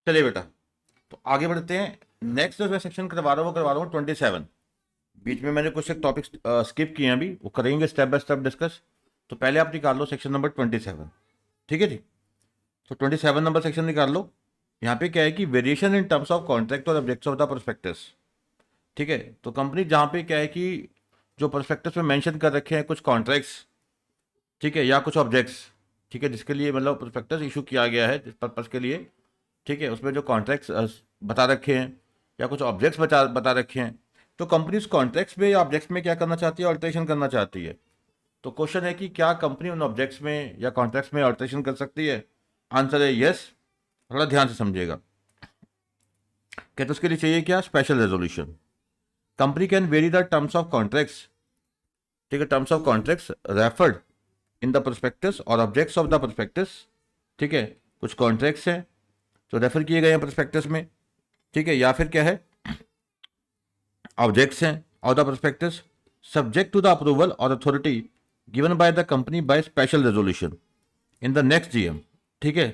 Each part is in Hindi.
चलिए बेटा, तो आगे बढ़ते हैं। नेक्स्ट जो मैं सेक्शन करवा रहा हूँ वो करवा रहा हूँ 27। बीच में मैंने कुछ एक टॉपिक स्किप किए हैं, अभी वो करेंगे स्टेप बाय स्टेप डिस्कस। तो पहले आप निकाल लो सेक्शन नंबर 27। ठीक है जी। तो 27 नंबर सेक्शन निकाल लो। यहाँ पे क्या है कि variation in terms of contract और ऑब्जेक्ट्स ऑफ द प्रोस्पेक्टस। ठीक है, तो कंपनी जहाँ पे क्या है कि जो प्रोस्पेक्टस में मेंशन कर रखे हैं कुछ कॉन्ट्रैक्ट्स, ठीक है, या कुछ ऑब्जेक्ट्स, ठीक है, जिसके लिए मतलब प्रोस्पेक्टस इशू किया गया है जिस पर्पज़ के लिए, ठीक है, उसमें जो कॉन्ट्रैक्ट्स बता रखे हैं या कुछ ऑब्जेक्ट्स बता रखे हैं, तो कंपनी उस कॉन्ट्रैक्ट्स में या ऑब्जेक्ट्स में क्या करना चाहती है, ऑल्ट्रेशन करना चाहती है। तो क्वेश्चन है कि क्या कंपनी उन ऑब्जेक्ट्स में या कॉन्ट्रैक्ट्स में ऑल्ट्रेशन कर सकती है। आंसर है यस। थोड़ा ध्यान से समझिएगा। क्या तो उसके लिए चाहिए क्या, special resolution. Company can very the terms of contracts, ठीक है, terms of contracts referred in the prospectus और ऑब्जेक्ट्स ऑफ द प्रोस्पेक्टस। ठीक है, कुछ कॉन्ट्रैक्ट्स हैं जो रेफर किए गए हैं प्रोस्पेक्टस में, ठीक है, या फिर क्या है, ऑब्जेक्ट्स हैं of the prospectus subject to the approval और authority given by the company by special resolution in the next GM. ठीक है,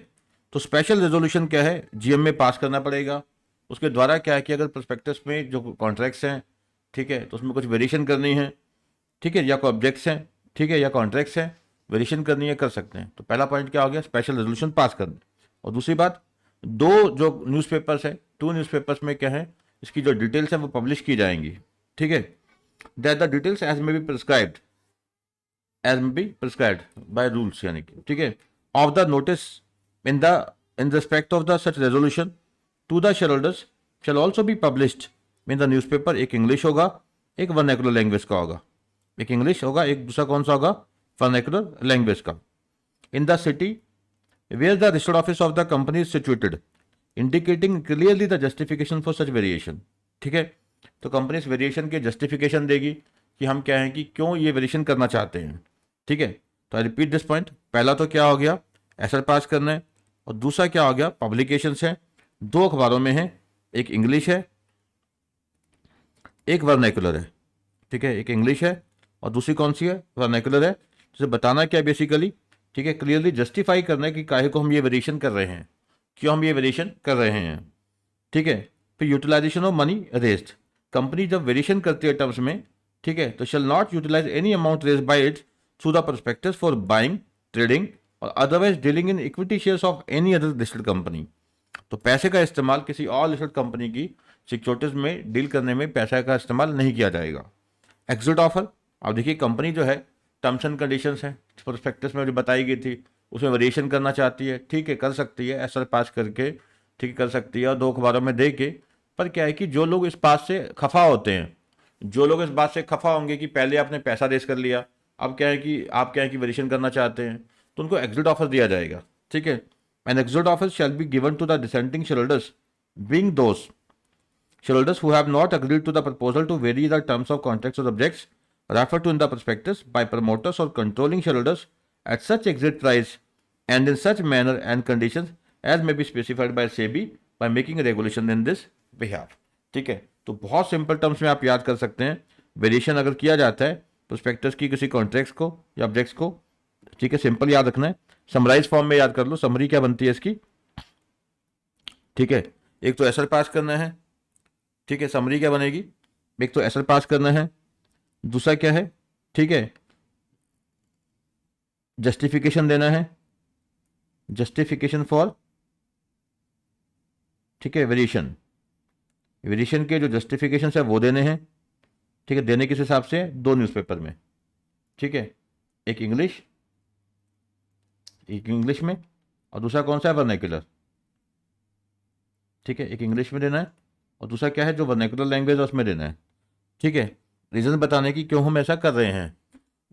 तो स्पेशल रेजोल्यूशन क्या है, जीएम में पास करना पड़ेगा। उसके द्वारा क्या है कि अगर प्रोस्पेक्टस में जो कॉन्ट्रैक्ट्स हैं, ठीक है, तो उसमें कुछ वेरिएशन करनी है, ठीक है, या कोई ऑब्जेक्ट्स हैं, ठीक है, या कॉन्ट्रैक्ट्स हैं, वेरिएशन करनी है, कर सकते हैं। तो पहला पॉइंट क्या हो गया, स्पेशल रेजोल्यूशन पास करना। और दूसरी बात, दो जो न्यूज़पेपर्स है, 2 न्यूज़पेपर्स में क्या है, इसकी जो डिटेल्स हैं वो पब्लिश की जाएंगी। ठीक है, that the details as may be prescribed, as may be prescribed by rules, यानी कि ठीक है, of the notice in respect of the such resolution to the shareholders shall also be published in the newspaper. एक इंग्लिश होगा, एक वर्नाकुलर लैंग्वेज का होगा। एक इंग्लिश होगा, एक दूसरा कौन सा होगा, वर्नाकुलर लैंग्वेज का। In the city where the registered office of the company is situated, indicating clearly the justification for such variation। ठीक है, तो कंपनी इस वेरिएशन के जस्टिफिकेशन देगी कि हम क्या है कि क्यों ये वेरिएशन करना चाहते हैं। ठीक है, तो आई रिपीट दिस पॉइंट। पहला तो क्या हो गया, एसआर पास करना है, और दूसरा क्या हो गया, पब्लिकेशंस है, 2 अखबारों में है, एक इंग्लिश है, एक वर्नाकुलर है। ठीक है, एक इंग्लिश है और दूसरी कौन सी है, वर्नाकुलर है। तो बताना क्या बेसिकली, ठीक है, क्लियरली जस्टिफाई करना है कि काहे को हम ये वेरिएशन कर रहे हैं, क्यों हम ये वेरिएशन कर रहे हैं। ठीक है, फिर utilisation of money raised. Company जब वेरिएशन करती है टर्म्स में, ठीक है, तो shall not utilise any amount raise by it through the prospectus for buying, trading और otherwise dealing in equity shares of any other listed company. तो पैसे का इस्तेमाल किसी और लिस्टेड कंपनी की सिक्योरिटीज में डील करने में पैसे का इस्तेमाल नहीं किया जाएगा। एग्जिट ऑफर, अब देखिए कंपनी जो है टर्म्स एंड कंडीशंस हैं प्रोस्पेक्टस में जो बताई गई थी उसमें वेरिएशन करना चाहती है, ठीक है, कर सकती है, एसआर पास करके, ठीक है, कर सकती है, और 2 अखबारों में दे के। पर क्या है कि जो लोग इस बात से खफा होते हैं, जो लोग इस बात से खफा होंगे कि पहले आपने पैसा रेस कर लिया, अब क्या है कि आप क्या है कि वेरिएशन करना चाहते हैं, तो उनको एग्जिट ऑफर दिया जाएगा। ठीक है, an exit offer shall be given to the dissenting shareholders being those shareholders who have not agreed to the proposal to vary the terms of contracts or objects referred to in the prospectus by promoters or controlling shareholders at such exit price and in such manner and conditions as may be specified by SEBI by making a regulation in this behalf। ठीक है, तो बहुत सिंपल टर्म्स में आप याद कर सकते हैं, वेरिएशन अगर किया जाता है प्रोस्पेक्टस की किसी कॉन्ट्रैक्ट्स को या ऑब्जेक्ट्स को, ठीक है, सिंपल याद रखना है, समराइज फॉर्म में याद कर लो। समरी क्या बनती है इसकी, ठीक है, एक तो एसआर पास करना है, ठीक है, समरी क्या बनेगी, एक तो एसआर पास करना है, दूसरा क्या है, ठीक है, जस्टिफिकेशन देना है, जस्टिफिकेशन फॉर, ठीक है, वेरिएशन, वेरिएशन के जो जस्टिफिकेशन है वो देने हैं। ठीक है, देने किस हिसाब से, 2 न्यूज़पेपर में। ठीक है, एक इंग्लिश में और दूसरा कौन सा है, वर्नाकुलर। ठीक है, एक इंग्लिश में देना है और दूसरा क्या है, जो वर्नाकुलर लैंग्वेज है उसमें देना है। ठीक है, रीजन बताने की क्यों हम ऐसा कर रहे हैं।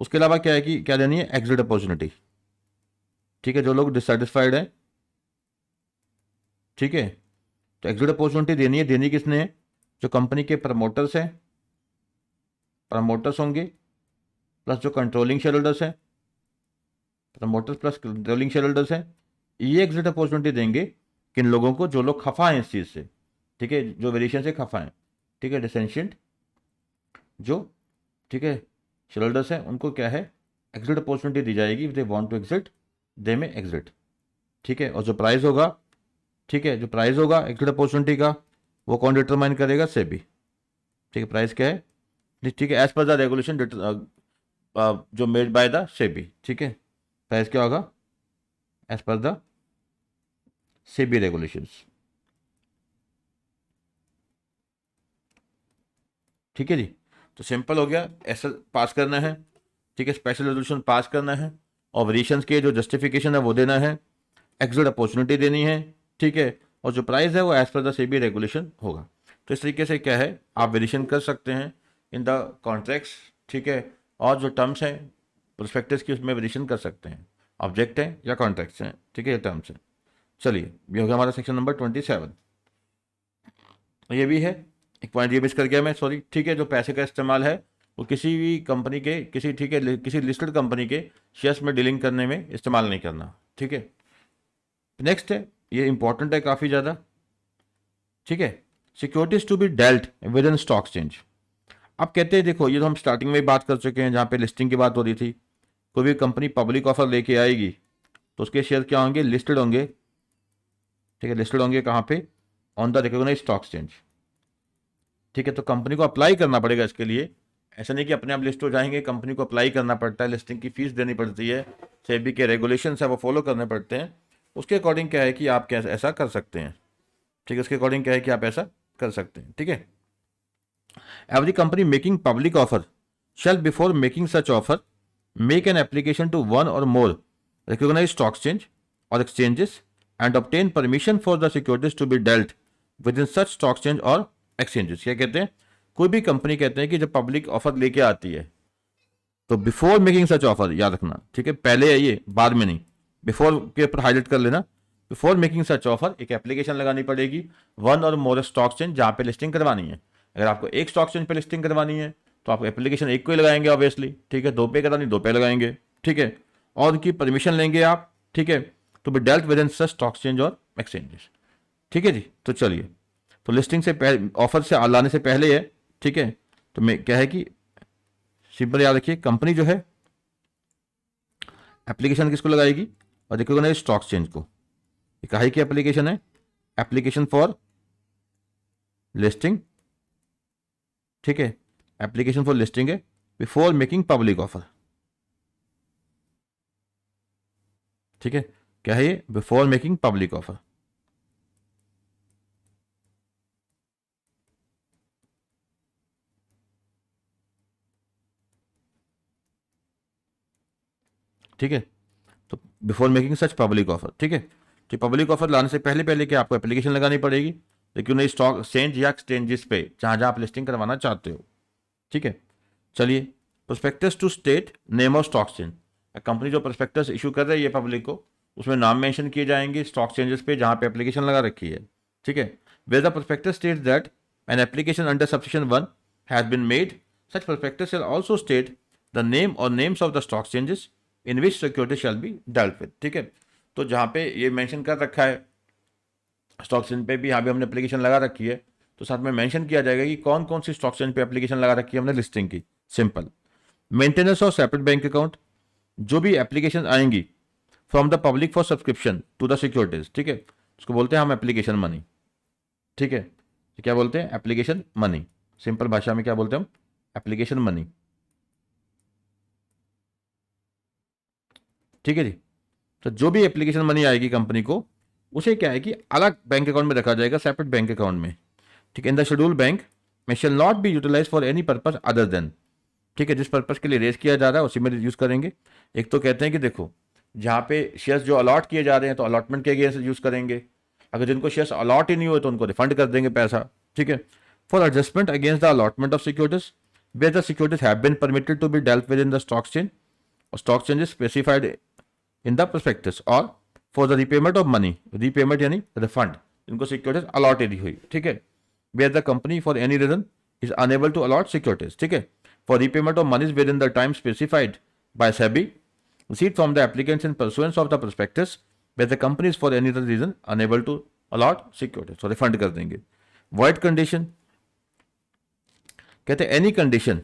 उसके अलावा क्या है कि क्या देनी है, एग्जिट अपॉर्चुनिटी। ठीक है, जो लोग डिससेटिस्फाइड हैं, ठीक है, तो एग्जिट अपॉर्चुनिटी देनी है। देनी किसने है, जो कंपनी के प्रमोटर्स हैं, प्रमोटर्स होंगे प्लस जो कंट्रोलिंग शेयर होल्डर्स हैं, promoters plus controlling share holders हैं, ये एग्जिट अपॉर्चुनिटी देंगे किन लोगों को, जो लोग खफा हैं इस चीज़ से। ठीक है, जो वेरिएशन से खफा हैं, ठीक है, डिसेंशियंट जो, ठीक है, शेयर होल्डर्स हैं, उनको क्या है, एग्जिट अपॉर्चुनिटी दी जाएगी। If they want to exit they may exit. ठीक है, और जो प्राइस होगा, ठीक है, जो प्राइस होगा एक्सक्लूडेड अपॉर्चुनिटी का वो कौन डिटरमाइन करेगा? सेबी। ठीक है, प्राइस क्या है? ठीक है, एज पर द रेगुलेशन जो मेड बाय द सेबी। ठीक है, प्राइस क्या होगा? As per the SEBI regulations. ठीक है जी, तो सिंपल हो गया, ऐसा पास करना है। ठीक है, स्पेशल रेजोल्यूशन पास करना है और वेरिएशंस के जो जस्टिफिकेशन है वो देना है, एक्सक्लूड अपॉर्चुनिटी देनी है। ठीक है, और जो प्राइस है वो as per the SEBI regulation होगा। तो इस तरीके से क्या है, आप वेरिएशन कर सकते हैं इन द कॉन्ट्रैक्ट्स। ठीक है, और जो टर्म्स हैं प्रोस्पेक्टस की उसमें वेरिएशन कर सकते हैं, ऑब्जेक्ट हैं या कॉन्ट्रैक्ट्स हैं। ठीक है, ये टर्म्स हैं। चलिए, ये हो गया हमारा सेक्शन नंबर 27। ये भी है एक पॉइंट, ये मिस कर गया मैं, सॉरी। ठीक है, जो पैसे का इस्तेमाल है वो किसी भी कंपनी के किसी, ठीक है, किसी लिस्टेड कंपनी के शेयर्स में डीलिंग करने में इस्तेमाल नहीं करना। ठीक है, नेक्स्ट है, ये इंपॉर्टेंट है काफ़ी ज़्यादा। ठीक है, securities to be dealt with in stock exchange. अब कहते हैं, देखो ये तो हम स्टार्टिंग में ही बात कर चुके हैं जहाँ पे लिस्टिंग की बात हो रही थी। कोई भी कंपनी पब्लिक ऑफर लेके आएगी तो उसके शेयर क्या होंगे? लिस्टेड होंगे। ठीक है, लिस्टेड होंगे कहाँ पे? On the recognised stock exchange. ठीक है, तो कंपनी को अप्लाई करना पड़ेगा इसके लिए। ऐसा नहीं कि अपने आप लिस्ट हो जाएंगे, कंपनी को अप्लाई करना पड़ता है, लिस्टिंग की फीस देनी पड़ती है, सेबी के रेगुलेशंस है वो फॉलो करने पड़ते हैं। उसके अकॉर्डिंग क्या है कि आप कैसे ऐसा कर सकते हैं। ठीक है, उसके अकॉर्डिंग क्या है कि आप ऐसा कर सकते हैं। ठीक है, every company making public offer shall before making such offer make an application to one or more recognized stock exchange or exchanges and obtain permission for the securities to be dealt within such stock exchange or exchanges। क्या कहते हैं? कोई भी कंपनी कहते हैं कि जब पब्लिक ऑफर लेके आती है तो बिफोर मेकिंग सच ऑफर, याद रखना। ठीक है, पहले है ये, बाद में नहीं। बिफोर के ऊपर हाईलाइट कर लेना। बिफोर मेकिंग सच ऑफर एक एप्लीकेशन लगानी पड़ेगी वन और मोर स्टॉक एक्सचेंज जहाँ पे लिस्टिंग करवानी है। अगर आपको एक स्टॉक एक्सचेंज पे लिस्टिंग करवानी है तो आप एप्लीकेशन एक को ही लगाएंगे ऑब्वियसली। ठीक है, दो पे करानी दो पे लगाएंगे। ठीक है, और उनकी परमिशन लेंगे आप। ठीक है, तो B dealt with in such stock exchange और एक्सचेंजेस। ठीक है जी, तो चलिए, तो लिस्टिंग से पहले, ऑफर से लाने से पहले है। ठीक है, तो मैं क्या है कि सिंपल याद रखिए, कंपनी जो है एप्लीकेशन किसको लगाएगी? और रिकॉग्नाइज स्टॉक एक्सचेंज को। काहे की एप्लीकेशन है? Application for listing. ठीक है, एप्लीकेशन फॉर लिस्टिंग है बिफोर मेकिंग पब्लिक ऑफर। ठीक है, क्या है ये? Before making public offer. ठीक है, तो before making such public offer. ठीक है, तो पब्लिक ऑफर लाने से पहले पहले क्या आपको एप्लीकेशन लगानी पड़ेगी, लेकिन नहीं स्टॉक एक्सचेंज या एक्सचेंजेस पे जहां जहां आप लिस्टिंग करवाना चाहते हो। ठीक है, चलिए, prospectus to state name of stock exchange. Company जो प्रोस्पेक्टस इशू कर रही है पब्लिक को, उसमें नाम मेंशन किए जाएंगे स्टॉक एक्सचेंजेस पे जहां पे एप्लीकेशन लगा रखी है। ठीक है, where the prospectus states that an application under subsection 1 has been made, such prospectus shall also state the name और names of the stock exchanges in which security shall be dealt with. ठीक है, तो जहाँ पे ये मेंशन कर रखा है स्टॉक एक्सचेंज पे भी, यहाँ भी हमने एप्लीकेशन लगा रखी है, तो साथ में मेंशन किया जाएगा कि कौन कौन सी स्टॉक एक्सचेंज पे एप्लीकेशन लगा रखी है हमने लिस्टिंग की। Simple, maintenance of separate bank account, जो भी एप्लीकेशन आएंगी from the public for subscription to the securities. ठीक है, उसको बोलते हैं हम एप्लीकेशन मनी। ठीक है, तो क्या बोलते हैं? Application money. सिंपल भाषा में क्या बोलते हैं हम? Application money. ठीक है जी, तो जो भी एप्लीकेशन मनी आएगी कंपनी को, उसे क्या है कि अलग बैंक अकाउंट में रखा जाएगा, सेपरेट बैंक अकाउंट में। ठीक है, इन द शेड्यूल बैंक में shall not be utilise for any purpose other than. ठीक है, जिस पर्पज के लिए रेज किया जा रहा है उसी में यूज करेंगे। एक तो कहते हैं कि देखो, जहाँ पे शेयर्स जो अलॉट किए जा रहे हैं तो अलॉटमेंट के अगेंस्ट यूज करेंगे। अगर जिनको शेयर्स अलॉट ही नहीं हुए तो उनको रिफंड कर देंगे पैसा। ठीक है, for adjustment against the allotment of securities where the securities have been permitted to be dealt with in the stock exchange और stock exchanges specified in the prospectus, और for the repayment of money, repayment यानी रिफंड, इनको सिक्योरिटीज अलॉटेड हुई। ठीक है, where the company for any reason is unable to allot securities. ठीक है, for repayment of monies with in the time specified by SEBI, received from the applicants in pursuance of the prospectus where the company is for any other reason unable to allot securities, so refund कर देंगे। void condition कहते हैं any condition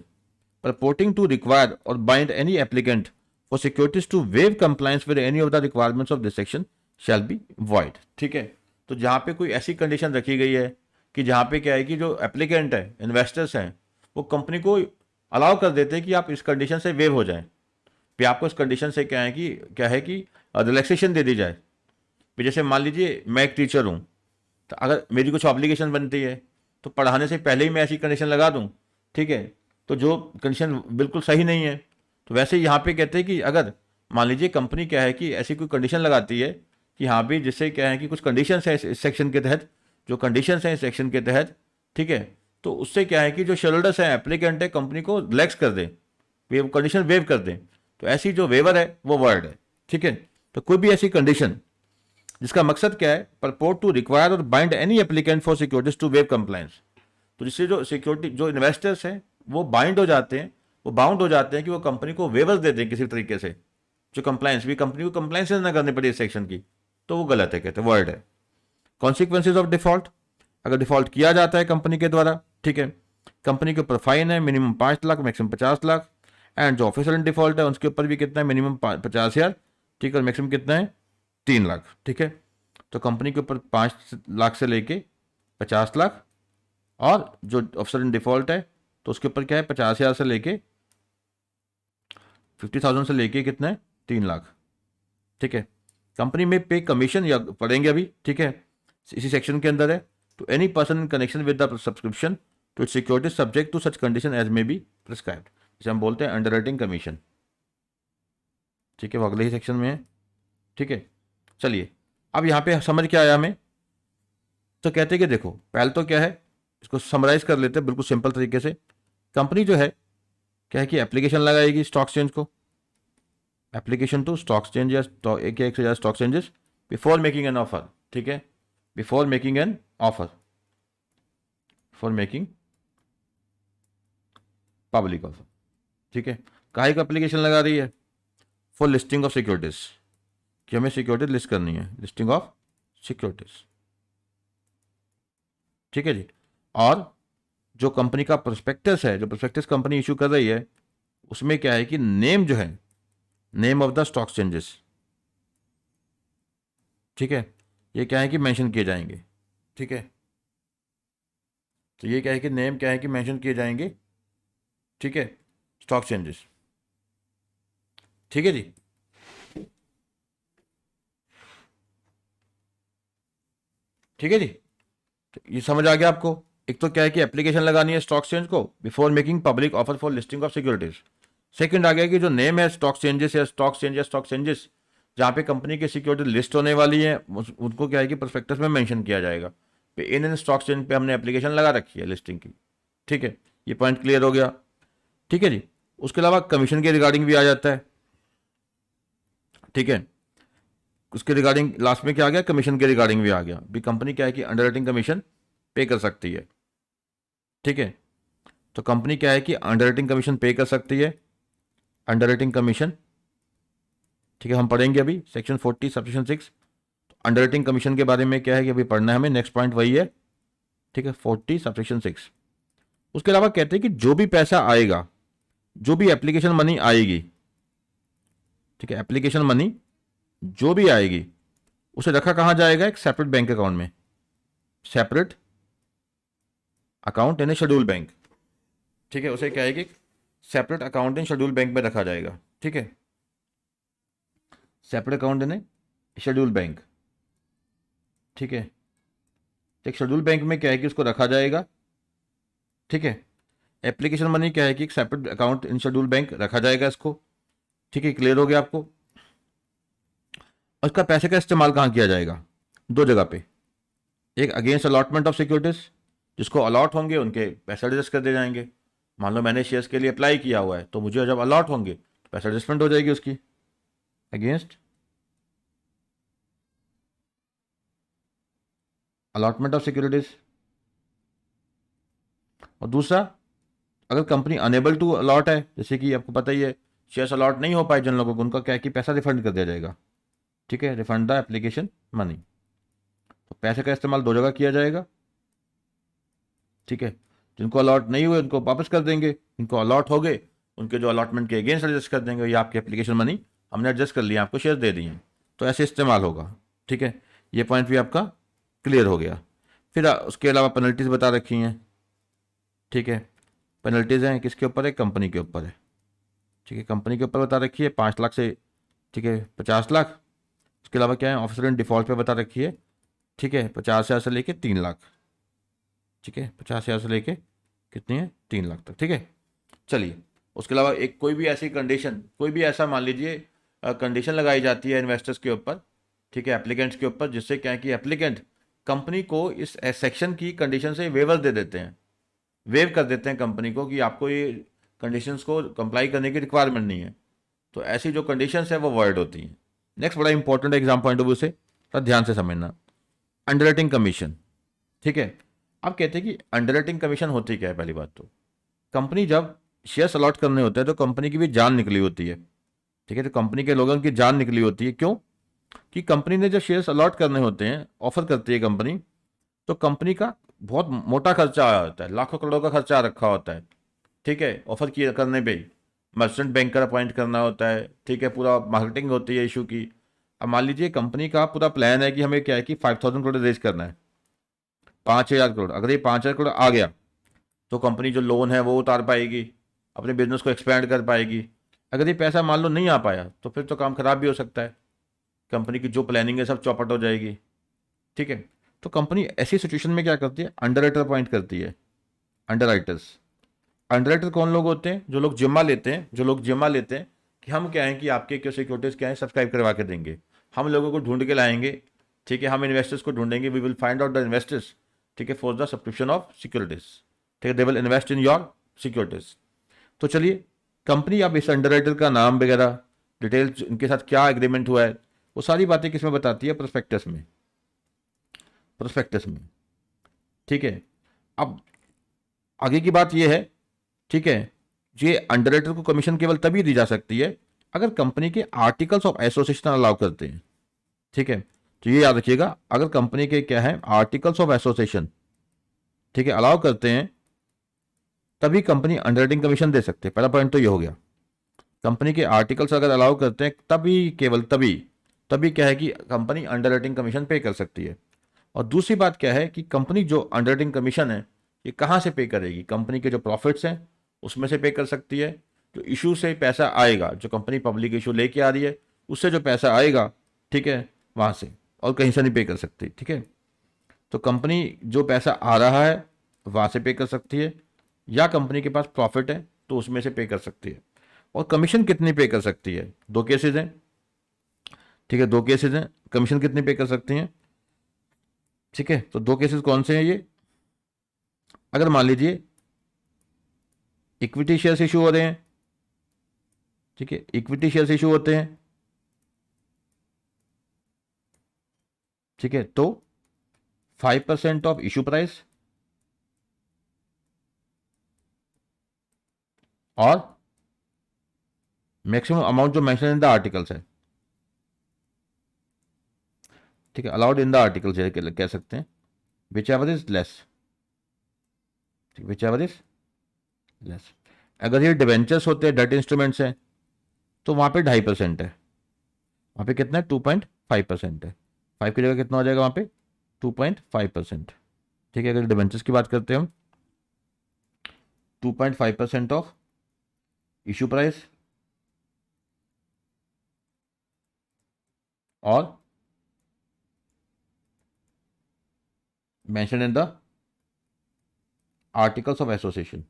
purporting to require or bind any applicant for securities to waive compliance with any of the requirements of this section shall be void। ठीक है, तो जहाँ पे कोई ऐसी कंडीशन रखी गई है कि जहाँ पे क्या है कि जो एप्लीकेंट है, इन्वेस्टर्स हैं, वो कंपनी को अलाउ कर देते हैं कि आप इस कंडीशन से वेव हो जाएं, फिर आपको इस कंडीशन से क्या है कि रिलैक्सेशन दे दी जाए। फिर जैसे मान लीजिए मैं एक टीचर हूँ, तो अगर मेरी कुछ ऑब्लिगेशन बनती है तो पढ़ाने से पहले ही मैं ऐसी कंडीशन लगा दूँ, ठीक है, तो जो कंडीशन बिल्कुल सही नहीं है। तो वैसे यहाँ पे कहते हैं कि अगर मान लीजिए कंपनी क्या है कि ऐसी कोई कंडीशन लगाती है कि हाँ भी, जिससे क्या है कि कुछ कंडीशंस है इस सेक्शन के तहत, जो कंडीशंस हैं इस सेक्शन के तहत, ठीक है, तो उससे क्या है कि जो शेयरहोल्डर्स हैं, एप्लीकेंट है, कंपनी को रिलैक्स कर दें, वेव कंडीशन वेव कर दें। तो ऐसी जो वेवर है वो वर्ड है, ठीक है। तो कोई भी ऐसी कंडीशन जिसका मकसद क्या है, परपोर्ट टू रिक्वायर और bind any applicant for securities to waive compliance, तो जिससे जो सिक्योरिटी जो इन्वेस्टर्स हैं वो बाइंड हो जाते हैं, वो बाउंड हो जाते हैं कि वो कंपनी को वेवर दे दें किसी तरीके से, जो कंप्लायंस भी कंपनी को कंप्लायंस ना करनी पड़े इस सेक्शन की, तो वो गलत है, कहते हैं वर्ड है। कॉन्सिक्वेंसेज ऑफ डिफॉल्ट, अगर डिफॉल्ट किया जाता है कंपनी के द्वारा, ठीक है, कंपनी के ऊपर फाइन है minimum 5 lakh, maximum 50 lakh, and जो ऑफिसर इन डिफॉल्ट है उसके ऊपर भी कितना है, मिनिमम 50,000, ठीक है, और मैक्सिमम कितना है 3 लाख, ठीक है। तो कंपनी के ऊपर 5 लाख से लेके 50 लाख, और जो ऑफिसर इन डिफॉल्ट है तो उसके ऊपर क्या है 50,000 से लेके 50,000 से लेके कितना है 3 लाख, ठीक है। कंपनी में पे कमीशन या पढ़ेंगे अभी, ठीक है, इसी सेक्शन के अंदर है। तो any person in connection with the subscription to it security subject to such condition as may be prescribed, जैसे हम बोलते हैं अंडरराइटिंग कमीशन, ठीक है, वो अगले ही सेक्शन में है, ठीक है। चलिए अब यहाँ पे समझ क्या आया हमें, तो कहते हैं कि देखो पहले तो क्या है, इसको समराइज कर लेते हैं बिल्कुल सिंपल तरीके से। कंपनी जो है क्या है कि एप्लीकेशन लगाएगी स्टॉक एक्सचेंज को, एप्लीकेशन टू स्टॉक एक्सचेंज या एक से ज़्यादा stock exchanges before making an offer, ठीक है, before making an offer, for making public offer, ठीक है। काहे का एप्लीकेशन लगा रही है, फॉर लिस्टिंग ऑफ सिक्योरिटीज, कि हमें सिक्योरिटी लिस्ट करनी है, लिस्टिंग ऑफ सिक्योरिटीज, ठीक है जी। और जो कंपनी का प्रोस्पेक्टस है, जो प्रोस्पेक्टस कंपनी इशू कर रही है, उसमें क्या है कि नेम जो है, name of the stock exchanges, ठीक है, ये क्या है कि मेंशन किए जाएंगे, ठीक है। तो ये क्या है कि नेम क्या है कि मेंशन किए जाएंगे, ठीक है, स्टॉक एक्सचेंजेस, ठीक है जी। ठीक है जी, तो ये समझ आ गया आपको। एक तो क्या है कि एप्लीकेशन लगानी है स्टॉक एक्सचेंज को before making public offer for listing of securities. Second आ गया कि जो नेम है स्टॉक एक्सचेंजेस या स्टॉक एक्सचेंज या स्टॉक एक्सचेंजेस जहाँ पे कंपनी की सिक्योरिटी लिस्ट होने वाली है, उनको क्या है कि प्रोस्पेक्टस में मेंशन किया जाएगा इन स्टॉक एक्सचेंज पे हमने एप्लीकेशन लगा रखी है लिस्टिंग की, ठीक है। ये पॉइंट क्लियर हो गया, ठीक है जी। उसके अलावा कमीशन के रिगार्डिंग भी आ जाता है, ठीक है, उसके रिगार्डिंग लास्ट में क्या आ गया, कमीशन के रिगार्डिंग भी आ गया भी, कंपनी क्या है कि अंडरराइटिंग कमीशन पे कर सकती है, ठीक है। तो कंपनी क्या है कि अंडरराइटिंग कमीशन पे कर सकती है, अंडरराइटिंग कमीशन, ठीक है, हम पढ़ेंगे अभी सेक्शन 40 सबसेक्शन 6। अंडरराइटिंग कमीशन के बारे में क्या है कि अभी पढ़ना है हमें, नेक्स्ट पॉइंट वही है, ठीक है, 40 सबसेक्शन 6। उसके अलावा कहते हैं कि जो भी पैसा आएगा, जो भी एप्लीकेशन मनी आएगी, ठीक है, एप्लीकेशन मनी जो भी आएगी उसे रखा कहाँ जाएगा, एक सेपरेट बैंक अकाउंट में, separate account in schedule bank, ठीक है, उसे क्या है कि separate account in schedule bank में रखा जाएगा, ठीक है, separate account in schedule bank, ठीक है। एक शेड्यूल बैंक में क्या है कि उसको रखा जाएगा, ठीक है। एप्लीकेशन मनी क्या है कि एक separate account in schedule bank रखा जाएगा इसको, ठीक है, क्लियर हो गया आपको। उसका पैसे का इस्तेमाल कहाँ किया जाएगा, दो जगह पे, एक अगेंस्ट अलॉटमेंट ऑफ सिक्योरिटीज, जिसको अलॉट होंगे उनके पैसे एडजस्ट कर दिए जाएंगे। मान लो मैंने शेयर्स के लिए अप्लाई किया हुआ है, तो मुझे जब अलॉट होंगे तो पैसा एडजस्टमेंट हो जाएगी उसकी, अगेंस्ट अलॉटमेंट ऑफ सिक्योरिटीज। और दूसरा, अगर कंपनी अनेबल टू अलॉट है, जैसे कि आपको पता ही है शेयर्स अलॉट नहीं हो पाए जिन लोगों को, उनका क्या है कि पैसा रिफंड कर दिया जाएगा, ठीक है, रिफंड द एप्लीकेशन मनी। तो पैसे का इस्तेमाल दो जगह किया जाएगा, ठीक है। जिनको अलॉट नहीं हुए उनको वापस कर देंगे, जिनको अलॉट हो गए उनके जो अलॉटमेंट के अगेंस्ट एडजस्ट कर देंगे, ये आपकी एप्लीकेशन मनी हमने एडजस्ट कर लिया, आपको शेयर दे दिए, तो ऐसे इस्तेमाल होगा, ठीक है। ये पॉइंट भी आपका क्लियर हो गया। फिर उसके अलावा पेनल्टीज बता रखी हैं, ठीक है। पेनल्टीज हैं किसके ऊपर है, कंपनी के ऊपर है, ठीक है, कंपनी के ऊपर बता रखी है 5 लाख से, ठीक है, 50 लाख। उसके अलावा क्या है, ऑफिसर इन डिफॉल्ट पे बता रखी है, ठीक है, 50,000 से लेके 3 लाख, ठीक है, 50,000 से लेके कितनी है, 3 लाख तक, ठीक है। चलिए, उसके अलावा एक कोई भी ऐसी कंडीशन, कोई भी ऐसा मान लीजिए कंडीशन लगाई जाती है इन्वेस्टर्स के ऊपर, ठीक है, एप्लीकेंट्स के ऊपर, जिससे क्या है कि एप्लीकेंट कंपनी को इस सेक्शन की कंडीशन से वेवर दे देते हैं, वेव कर देते हैं कंपनी को कि आपको ये कंडीशंस को कंप्लाई करने की रिक्वायरमेंट नहीं है। तो ऐसी जो कंडीशंस है वो वर्ड होती हैं। नेक्स्ट बड़ा important exam point of view से थोड़ा ध्यान से समझना, अंडरराइटिंग कमीशन, ठीक है। अब कहते हैं कि अंडरराइटिंग कमीशन होती क्या है। पहली बात तो कंपनी जब शेयर्स अलॉट करने होते हैं तो कंपनी की भी जान निकली होती है, ठीक है, तो कंपनी के लोगों की जान निकली होती है। क्यों? कि कंपनी ने जब शेयर्स अलॉट करने होते हैं, ऑफर करती है कंपनी, तो कंपनी का बहुत मोटा खर्चा आया होता है, लाखों करोड़ों का खर्चा रखा होता है, ठीक है, ऑफर किए करने पे मर्चेंट बैंकर अपॉइंट करना होता है, ठीक है, पूरा मार्केटिंग होती है इशू की। अब मान लीजिए कंपनी का पूरा प्लान है कि हमें क्या है कि 5,000 करोड़ रेज करना है, 5,000 करोड़। अगर ये 5,000 करोड़ आ गया तो कंपनी जो लोन है वो उतार पाएगी, अपने बिजनेस को एक्सपेंड कर पाएगी। अगर ये पैसा मान लो नहीं आ पाया तो फिर तो काम खराब भी हो सकता है, कंपनी की जो प्लानिंग है सब चौपट हो जाएगी, ठीक है। तो कंपनी ऐसी सिचुएशन में क्या करती है, अंडरराइटर अपॉइंट करती है। अंडरराइटर्स, अंडरराइटर कौन लोग होते हैं, जो लोग जिम्मा लेते हैं, जो लोग जिम्मा लेते हैं कि हम क्या है कि आपके क्या सिक्योरिटीज़ क्या है सब्सक्राइब करवा के देंगे, हम लोगों को ढूंढ के लाएंगे, ठीक है, हम इन्वेस्टर्स को ढूंढेंगे, we will find out the investors, ठीक है, for the subscription of securities, ठीक है, they will invest in your securities. तो चलिए, कंपनी अब इस अंडरराइटर का नाम वगैरह डिटेल, इनके साथ क्या एग्रीमेंट हुआ है, वो सारी बातें किसमें बताती है, प्रोस्पेक्टस में, प्रोस्पेक्टस में, ठीक है। अब आगे की बात यह है, ठीक है, ये अंडरराइटर को कमीशन केवल तभी दी जा सकती है अगर कंपनी के आर्टिकल्स ऑफ एसोसिएशन अलाउ करते हैं, ठीक है। तो ये याद रखिएगा, अगर कंपनी के क्या है आर्टिकल्स ऑफ एसोसिएशन, ठीक है, अलाउ करते हैं, तभी कंपनी अंडरराइटिंग कमीशन दे सकते हैं। पहला पॉइंट तो ये हो गया, कंपनी के आर्टिकल्स अगर अलाउ करते हैं तभी, केवल तभी, तभी क्या है कि कंपनी अंडरराइटिंग कमीशन पे कर सकती है। और दूसरी बात क्या है कि कंपनी जो अंडरराइटिंग कमीशन है ये कहाँ से पे करेगी, कंपनी के जो प्रॉफिट्स हैं उसमें से पे कर सकती है, जो इशू से पैसा आएगा, जो कंपनी पब्लिक इशू लेके आ रही है उससे जो पैसा आएगा, ठीक है, वहाँ से, और कहीं से नहीं पे कर सकती, ठीक है। तो कंपनी जो पैसा आ रहा है वहाँ से पे कर सकती है, या कंपनी के पास प्रॉफिट है तो उसमें से पे कर सकती है। और कमीशन कितनी पे कर सकती है, दो केसेज हैं, ठीक है, दो केसेज हैं, कमीशन कितनी पे कर सकती हैं, ठीक है। तो दो केसेस कौन से हैं ये, अगर मान लीजिए इक्विटी शेयर्स इशू हो रहे हैं, ठीक है, इक्विटी शेयर्स इशू होते हैं, ठीक है, तो 5% ऑफ इशू प्राइस और मैक्सिमम अमाउंट जो मेंशन इन द आर्टिकल्स है, ठीक है, अलाउड इन द आर्टिकल्स कह सकते हैं, which ever is less, which ever is less. अगर ये डिवेंचर्स होते हैं, डेट इंस्ट्रूमेंट्स हैं, तो वहां पे 2.5% है, वहां पे कितना है, 2.5% है, 5 की जगह कितना हो जाएगा वहां पे, 2.5%, ठीक है। अगर डिवेंचर्स की बात करते हैं हम, 2.5% ऑफ इशू प्राइस और mention in the articles of association,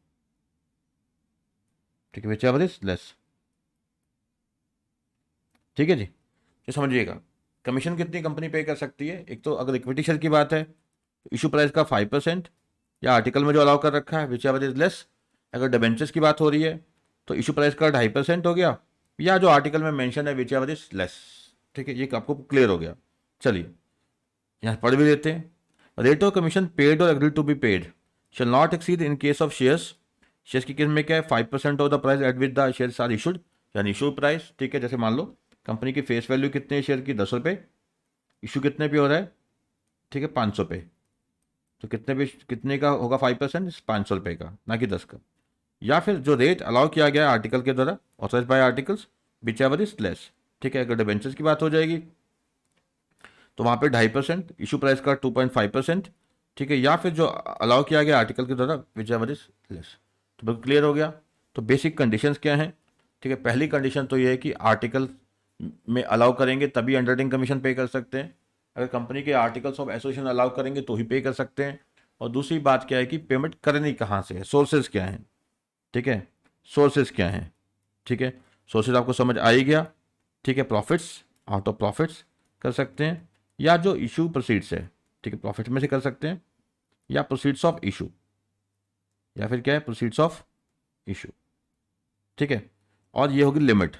ठीक है, विच एवर इज लेस, ठीक है जी। तो समझिएगा कमीशन कितनी कंपनी पे कर सकती है, एक तो अगर इक्विटी शेयर की बात है तो इशू प्राइस का 5%, या आर्टिकल में जो अलाउ कर रखा है विच एवर इज लेस। अगर डिबेंचर्स की बात हो रही है तो इशू प्राइस का 2.5% हो गया, या जो आर्टिकल में मेंशन है विच एवर इज लेस, ठीक है, ये आपको क्लियर हो गया। चलिए यहाँ पढ़ भी देते हैं, रेट ऑफ कमीशन पेड और agree to be paid shall not exceed in case of shares, shares की केस में क्या है 5% of the price at with the shares are issued, यानी इशू प्राइस, ठीक है। जैसे मान लो कंपनी की फेस वैल्यू कितने शेयर की, 10 रुपये, इशू कितने पे हो रहा है, ठीक है, 500 पे, तो कितने पे, कितने का होगा 5%, 500 रुपये का, ना कि 10 का। या फिर जो रेट अलाउ किया गया आर्टिकल के द्वारा, authorise by articles, whichever is less, ठीक है। अगर डिबेंचर्स की बात हो जाएगी तो वहाँ पे 2.5%, इशू प्राइस का 2.5%, ठीक है, या फिर जो अलाउ किया गया आर्टिकल के द्वारा विच एवर इज लेस। तो बिल्कुल क्लियर हो गया। तो बेसिक कंडीशंस क्या हैं, ठीक है। पहली कंडीशन तो ये है कि आर्टिकल में अलाउ करेंगे तभी अंडरराइटिंग कमीशन पे कर सकते हैं। अगर कंपनी के आर्टिकल्स ऑफ एसोसिएशन अलाउ करेंगे तो ही पे कर सकते हैं। और दूसरी बात क्या है कि पेमेंट करनी कहाँ से है, सोर्सेज क्या हैं, ठीक है, सोर्सेज क्या हैं, ठीक है। सोर्सेज आपको समझ आ ही गया, ठीक है। प्रॉफिट्स, आउट ऑफ प्रॉफिट्स कर सकते हैं, या जो इशू प्रोसीड्स है, ठीक है, प्रॉफिट में से कर सकते हैं, या प्रोसीड्स ऑफ इशू, या फिर क्या है, प्रोसीड्स ऑफ इशू, ठीक है। और ये होगी लिमिट,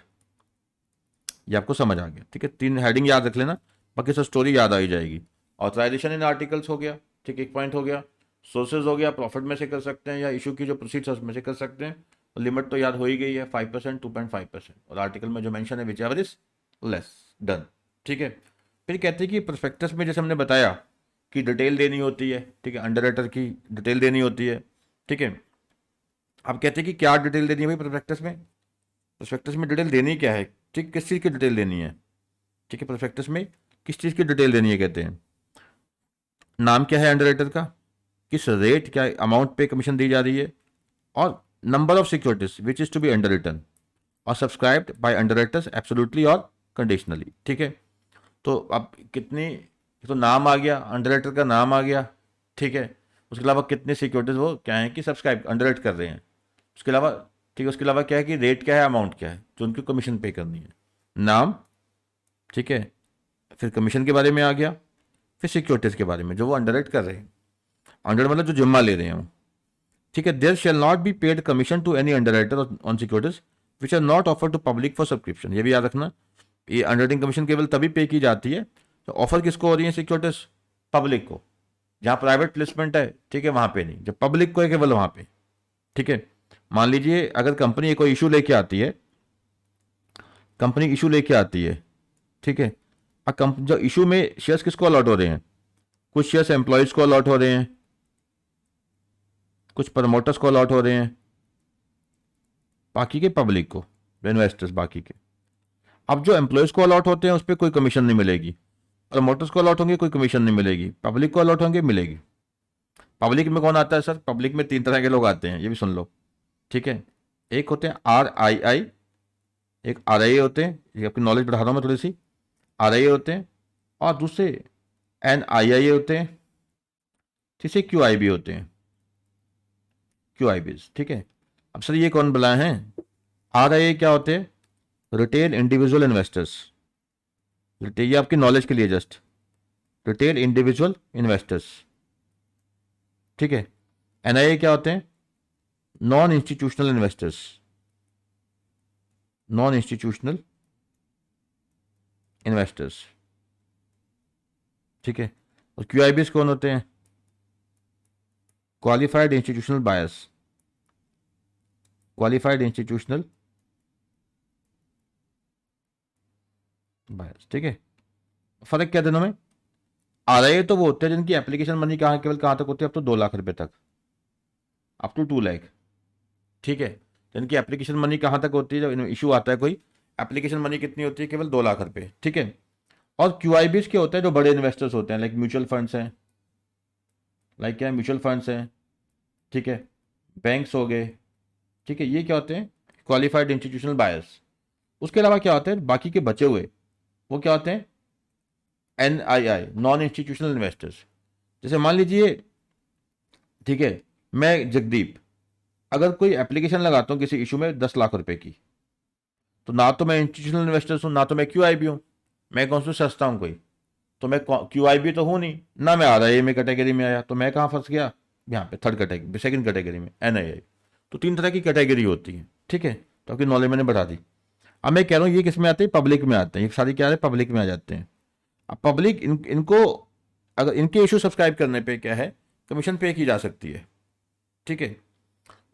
ये आपको समझ आ गया, ठीक है। 3 हेडिंग याद रख लेना, बाकी सब स्टोरी याद आ ही जाएगी। ऑथराइजेशन इन आर्टिकल्स हो गया, ठीक, एक पॉइंट हो गया। सोर्सेज हो गया, प्रॉफिट में से कर सकते हैं या इशू की जो प्रोसीड्स है उसमें से कर सकते हैं। और लिमिट तो याद हो ही गई है, 5%, 2.5%, और आर्टिकल में जो मेंशन है which ever is less, done, ठीक है। फिर कहते हैं कि प्रोस्पेक्टस में जैसे हमने बताया कि डिटेल देनी होती है, ठीक है, अंडरराइटर की डिटेल देनी होती है, ठीक है। अब कहते हैं कि क्या डिटेल देनी है भाई प्रोस्पेक्टस में, प्रोस्पेक्टस में डिटेल देनी क्या है, ठीक, किस चीज़ की डिटेल देनी है, ठीक है। प्रोस्पेक्टस में किस चीज़ की डिटेल देनी है, कहते हैं नाम क्या है अंडरराइटर का, किस रेट, क्या अमाउंट पे कमीशन दी जा रही है, और number of securities which is to be underwritten और सब्सक्राइब्ड बाय अंडरराइटर्स एब्सोल्युटली और कंडीशनली, ठीक है। तो अब कितनी, तो नाम आ गया, अंडरराइटर का नाम आ गया, ठीक है। उसके अलावा कितने सिक्योरिटीज वो क्या है कि सब्सक्राइब अंडरराइट कर रहे हैं, उसके अलावा, ठीक है, उसके अलावा क्या है कि रेट क्या है, अमाउंट क्या है जो उनको कमीशन पे करनी है, नाम, ठीक है। फिर कमीशन के बारे में आ गया, फिर सिक्योरिटीज के बारे में जो वो अंडरराइट कर रहे हैं, अंडर मतलब जो जिम्मा ले रहे हैं वो, ठीक है। There shall not be paid commission to any underwriter on securities which are not offer to public for subscription, ये भी याद रखना। ये अंडरराइटिंग कमीशन केवल तभी पे की जाती है तो ऑफर किसको हो रही है सिक्योरिटीज, पब्लिक को। जहाँ प्राइवेट प्लेसमेंट है, ठीक है, वहाँ पे नहीं, जब पब्लिक को है केवल वहाँ पे, ठीक है। मान लीजिए अगर कंपनी कोई इशू लेके आती है, कंपनी इशू लेके आती है, ठीक है। अब जो इशू में शेयर्स किसको अलॉट हो रहे हैं, कुछ शेयर्स एम्प्लॉयज को अलॉट हो रहे हैं, कुछ प्रमोटर्स को अलॉट हो रहे हैं, बाकी के पब्लिक को, इन्वेस्टर्स बाकी के। अब जो एम्प्लॉयज को अलॉट होते हैं उस पर कोई कमीशन नहीं मिलेगी, प्रमोटर्स को अलॉट होंगे कोई कमीशन नहीं मिलेगी, पब्लिक को अलॉट होंगे मिलेगी। पब्लिक में कौन आता है सर, पब्लिक में 3 तरह के लोग आते हैं, ये भी सुन लो, ठीक है। एक होते हैं RII, एक RIA होते हैं, ये आपकी नॉलेज बढ़ा रहा हूँ मैं थोड़ी सी, RIA होते हैं, और दूसरे NIIA होते हैं, तीसरे QIB होते हैं, QIBs, ठीक है। अब सर ये कौन बुलाए हैं, RIA क्या होते हैं, रिटेल इंडिविजुअल इन्वेस्टर्स, रिटेल, ये आपकी नॉलेज के लिए जस्ट, रिटेल इंडिविजुअल इन्वेस्टर्स, ठीक है। NIA क्या होते हैं, non institutional investors, non institutional investors, ठीक है। और QIBs कौन होते हैं, qualified institutional buyers, qualified institutional buyers, ठीक है। फर्क क्या दोनों में, RIA तो वो होते हैं जिनकी एप्लीकेशन मनी कहाँ केवल कहाँ तक होती है, अब तो 2 लाख रुपए तक, अप टू 2 लाख, ठीक है। जिनकी एप्लीकेशन मनी कहाँ तक होती है, जब इशू आता है कोई, एप्लीकेशन मनी कितनी होती है, केवल 2 लाख रुपए, ठीक है। और QIBs के होते हैं जो बड़े इन्वेस्टर्स होते हैं, लाइक म्यूचुअल फंड्स हैं, लाइक क्या है, म्यूचुअल फंड्स हैं, ठीक है, बैंक्स हो गए, ठीक है। ये क्या होते हैं, क्वालिफाइड इंस्टीट्यूशनल बायर्स। उसके अलावा क्या होते हैं बाकी के बचे हुए, वो क्या होते हैं, NII, नॉन इंस्टीट्यूशनल इन्वेस्टर्स। जैसे मान लीजिए, ठीक है, मैं जगदीप अगर कोई एप्लीकेशन लगाता हूँ किसी इशू में 10 लाख रुपए की, तो ना तो मैं इंस्टीट्यूशनल इन्वेस्टर्स हूँ, ना तो मैं QIB हूँ, मैं कौन सा सस्ता हूँ कोई, तो मैं QIB तो हूँ नहीं ना, मैं RIA में कैटेगरी में आया, तो मैं कहाँ फंस गया, यहाँ पे थर्ड कैटेगरी, सेकंड कैटेगरी में, NII। तो 3 तरह की कैटेगरी होती है, ठीक है। तो आपकी नॉलेज मैंने बढ़ा दी। अब मैं कह रहा हूँ ये किस में आते हैं, पब्लिक में आते हैं, ये सारी क्या है, पब्लिक में आ जाते हैं। अब पब्लिक इनको अगर इनके इशू सब्सक्राइब करने पे क्या है, कमीशन पे की जा सकती है, ठीक है।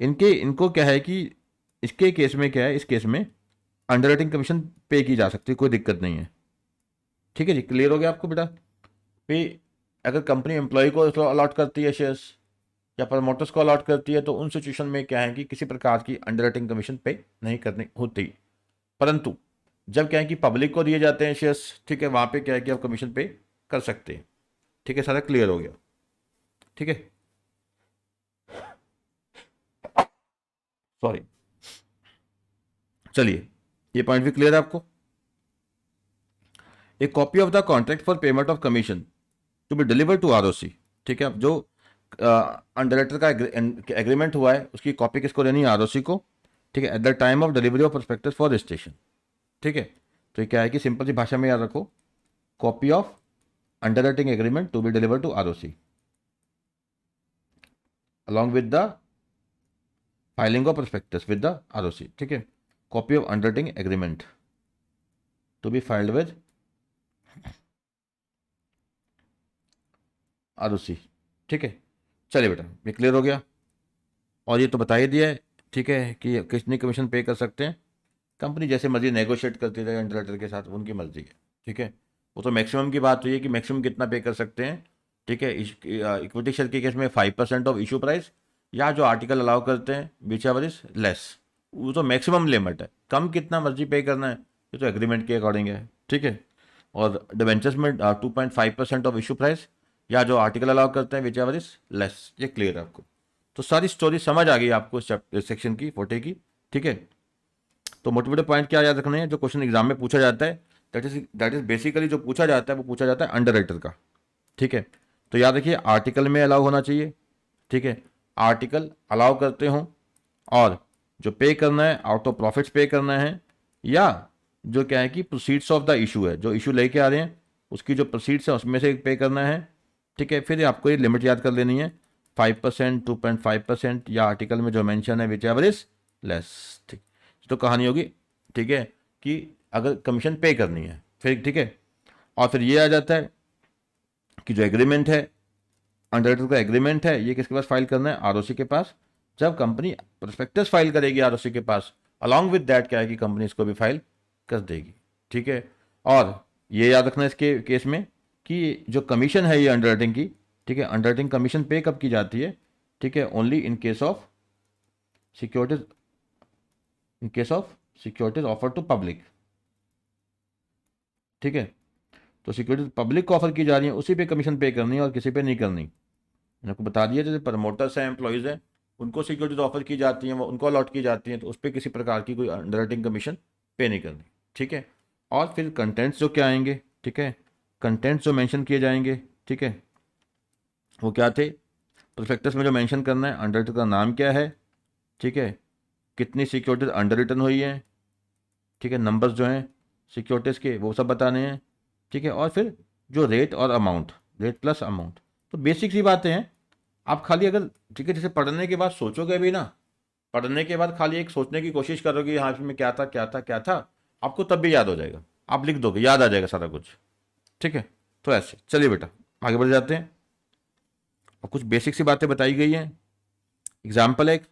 इनको क्या है कि इसके केस में क्या है, इस केस में अंडरराइटिंग कमीशन पे की जा सकती है, कोई दिक्कत नहीं है, ठीक है जी। क्लियर हो गया आपको बेटा। पे अगर कंपनी एम्प्लॉय को अलॉट करती है शेयर्स या प्रमोटर्स को अलॉट करती है तो उन सिचुएशन में क्या है कि किसी प्रकार की अंडरराइटिंग कमीशन पे नहीं करनी होती। परंतु जब क्या है कि पब्लिक को दिए जाते हैं शेयर्स, ठीक है, वहाँ पे क्या है कि आप कमीशन पे कर सकते हैं। ठीक है, सारा क्लियर हो गया। ठीक है, सॉरी, चलिए ये पॉइंट भी क्लियर है आपको। A copy of the contract for payment of commission to be deliver to ROC. ठीक है, अब जो अंडरराइटर का एग्रीमेंट हुआ है उसकी कॉपी किसको देनी है? आरओसी को। ठीक है, at the time of delivery of prospectus for registration. ठीक है, तो ये क्या है कि सिंपल सी भाषा में याद रखो, copy of underwriting agreement to be deliver to ROC along with the filing of prospectus with the ROC। ठीक है, copy of underwriting agreement to be filed with ROC। ठीक है, चलिए बेटा ये क्लियर हो गया। और ये तो बता ही दिया है, ठीक है, कि कितनी कमीशन पे कर सकते हैं। कंपनी जैसे मर्जी नेगोशिएट करती रहे अंडरराइटर के साथ, उनकी मर्जी है। ठीक है, वो तो मैक्सिमम की बात हुई है कि मैक्सिमम कितना पे कर सकते हैं। ठीक है, इक्विटी शेयर के केस में 5% ऑफ इशू प्राइस, या जो आर्टिकल अलाउ करते हैं विच एवर इज लेस, वो तो मैक्सिमम लिमिट है। कम कितना मर्जी पे करना है ये तो एग्रीमेंट के अकॉर्डिंग है। ठीक है, और डिवेंचर्स में 2.5% ऑफ इशू प्राइस, या जो आर्टिकल अलाउ करते हैं विच एवर इज लेस। ये क्लियर है आपको, तो सारी स्टोरी समझ आ गई आपको सेक्शन की 40 की। ठीक है, तो मोटे मोटे पॉइंट क्या याद रखने हैं जो क्वेश्चन एग्जाम में पूछा जाता है, दैट इज बेसिकली जो पूछा जाता है वो पूछा जाता है अंडरराइटर का। ठीक है, तो याद रखिए आर्टिकल में अलाउ होना चाहिए। ठीक है, आर्टिकल अलाउ करते हो, और जो पे करना है आउट ऑफ प्रॉफिट्स पे करना है, या जो क्या है कि प्रोसीड्स ऑफ द इशू है, जो इशू लेके आ रहे हैं उसकी जो प्रोसीड्स है उसमें से पे करना है। ठीक है, फिर आपको ये लिमिट याद कर लेनी है, 5%, 2.5%, या आर्टिकल में जो मेंशन है विच एवर इज लेस। ठीक, तो कहानी होगी, ठीक है, कि अगर कमीशन पे करनी है फिर। ठीक है, और फिर ये आ जाता है कि जो एग्रीमेंट है, अंडरराइटर का एग्रीमेंट है, ये किसके पास फाइल करना है? आरओसी के पास। जब कंपनी प्रोस्पेक्टस फाइल करेगी आरओसी के पास, अलॉन्ग विद दैट क्या है कि कंपनी इसको भी फाइल कर देगी। ठीक है, और ये याद रखना इसके केस में कि जो कमीशन है ये अंडरराइटिंग की, ठीक है, अंडरराइटिंग कमीशन पे कब की जाती है? ठीक है, only in case of securities, in case of securities offer to public. ठीक है, तो सिक्योरिटीज पब्लिक को ऑफर की जा रही है, उसी पे कमीशन पे करनी है और किसी पे नहीं करनी। मैंने आपको बता दिया, जैसे प्रमोटर्स हैं, एम्प्लॉयज़ हैं, उनको सिक्योरिटीज ऑफर की जाती हैं, वो उनको अलॉट की जाती हैं, तो उस पर किसी प्रकार की कोई अंडरराइटिंग कमीशन पे नहीं करनी। ठीक है, और फिर कंटेंट्स जो क्या आएंगे, ठीक है, कंटेंट्स जो मेंशन किए जाएंगे, ठीक है, वो क्या थे? प्रोस्पेक्टस में जो मेंशन करना है, अंडरराइटर का नाम क्या है, ठीक है, कितनी सिक्योरिटीज अंडर रिटन हुई हैं, ठीक है, नंबर्स जो हैं सिक्योरिटीज़ के वो सब बताने हैं। ठीक है, और फिर जो रेट और अमाउंट, रेट प्लस अमाउंट, तो बेसिक सी बातें हैं। आप खाली अगर, ठीक है, जैसे पढ़ने के बाद सोचोगे भी ना, पढ़ने के बाद खाली एक सोचने की कोशिश करोगे हाँ इसमें क्या था क्या था क्या था, आपको तब भी याद हो जाएगा, आप लिख दोगे, याद आ जाएगा सारा कुछ। ठीक है, तो ऐसे चलिए बेटा आगे बढ़ जाते हैं, और कुछ बेसिक सी बातें बताई गई हैं। एग्जाम्पल एक,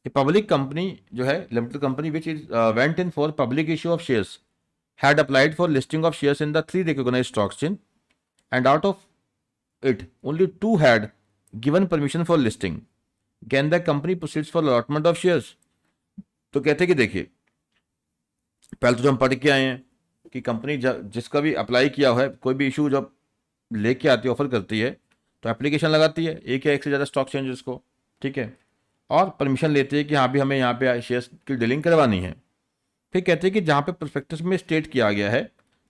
ए पब्लिक कंपनी जो है, limited company which is went in for public issue of shares had applied for listing of shares in the 3 recognized stock exchange, and out of it only 2 had given permission for listing. Can the company proceeds for allotment of shares? तो कहते हैं कि देखिए, पहले तो जो हम पढ़ के आए हैं कि कंपनी जिसका भी अप्लाई किया हुआ है, कोई भी इशू जब लेके आती है, ऑफर करती है, तो एप्लीकेशन लगाती है एक या एक से ज़्यादा स्टॉक एक्सचेंजेस को। ठीक है, और परमिशन लेती है कि हाँ भी हमें यहाँ पे शेयर्स की डीलिंग करवानी है। फिर कहते हैं कि जहाँ पे प्रोस्पेक्टस में स्टेट किया गया है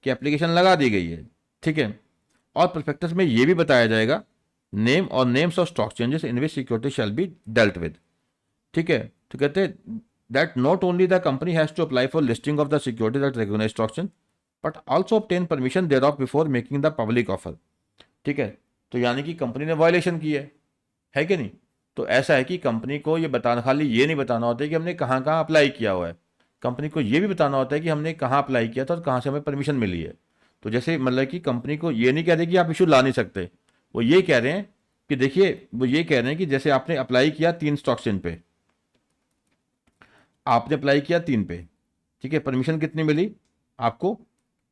कि एप्लीकेशन लगा दी गई है, ठीक है, और प्रोस्पेक्टस में ये भी बताया जाएगा नेम और names of stock changes in which security shall be dealt with. ठीक है, तो कहते हैं that not only the company has to apply for listing of the security that recognised stock change but also obtain permission thereof before making the public offer. ठीक है, तो यानी कि कंपनी ने वायलेशन की है कि नहीं? तो ऐसा है कि कंपनी को ये बताना, खाली ये नहीं बताना होता है कि हमने कहाँ कहाँ अप्लाई किया हुआ है, कंपनी को ये भी बताना होता है कि हमने कहाँ अप्लाई किया था और कहाँ से हमें परमिशन मिली है। तो जैसे मतलब कि कंपनी को ये नहीं कह रहे कि आप इशू ला नहीं सकते, वो ये कह रहे हैं कि देखिए, वो ये कह रहे हैं कि जैसे आपने अप्लाई किया 3 स्टॉक एक्सचेंज पे, आपने अप्लाई किया 3 पे, ठीक है, परमिशन कितनी मिली आपको?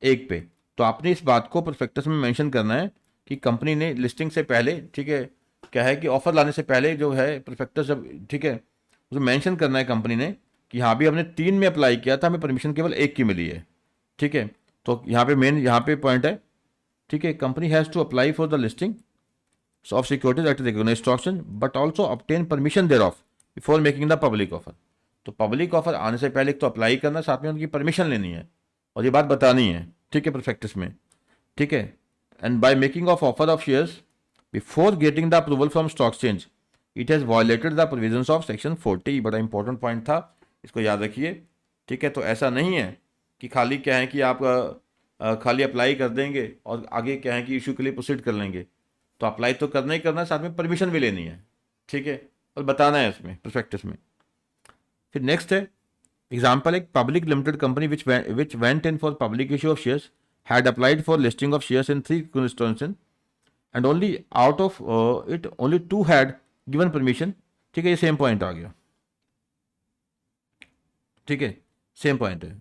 1 पे। तो आपने इस बात को प्रोस्पेक्टस में मेंशन करना है कि कंपनी ने लिस्टिंग से पहले, ठीक है, क्या है कि ऑफर लाने से पहले जो है प्रोस्पेक्टस जब, ठीक है, उसमें मेंशन करना है कंपनी ने कि हाँ भी हमने 3 में अप्लाई किया था, हमें परमिशन केवल 1 की मिली है। ठीक है, तो यहाँ पे मेन यहाँ पे पॉइंट है ठीक है, company has to apply for the listing of securities at recognised stock exchange but also obtain permission thereof before making the public offer. तो पब्लिक ऑफर आने से पहले तो अप्लाई करना, साथ में उनकी परमिशन लेनी है और ये बात बतानी है, ठीक है, प्रोस्पेक्टस में, ठीक है। And by making of offer of shares before getting the approval from stock exchange it has violated the provisions of section 40। बड़ा इंपॉर्टेंट पॉइंट था, इसको याद रखिए, ठीक है। तो ऐसा नहीं है कि खाली क्या है कि आप खाली अप्लाई कर देंगे और आगे क्या है कि इशू के लिए प्रोसीड कर लेंगे। तो अप्लाई तो करना ही करना है, साथ में परमिशन भी लेनी है, ठीक है, और बताना है इसमें प्रोस्पेक्टस में। फिर नेक्स्ट है एग्जाम्पल, एक public limited company which went in for public issue of shares had applied for listing of shares in 3 constituencies and only out of it only 2 had given permission. ठीक है, ये सेम पॉइंट आ गया, ठीक है, सेम पॉइंट है,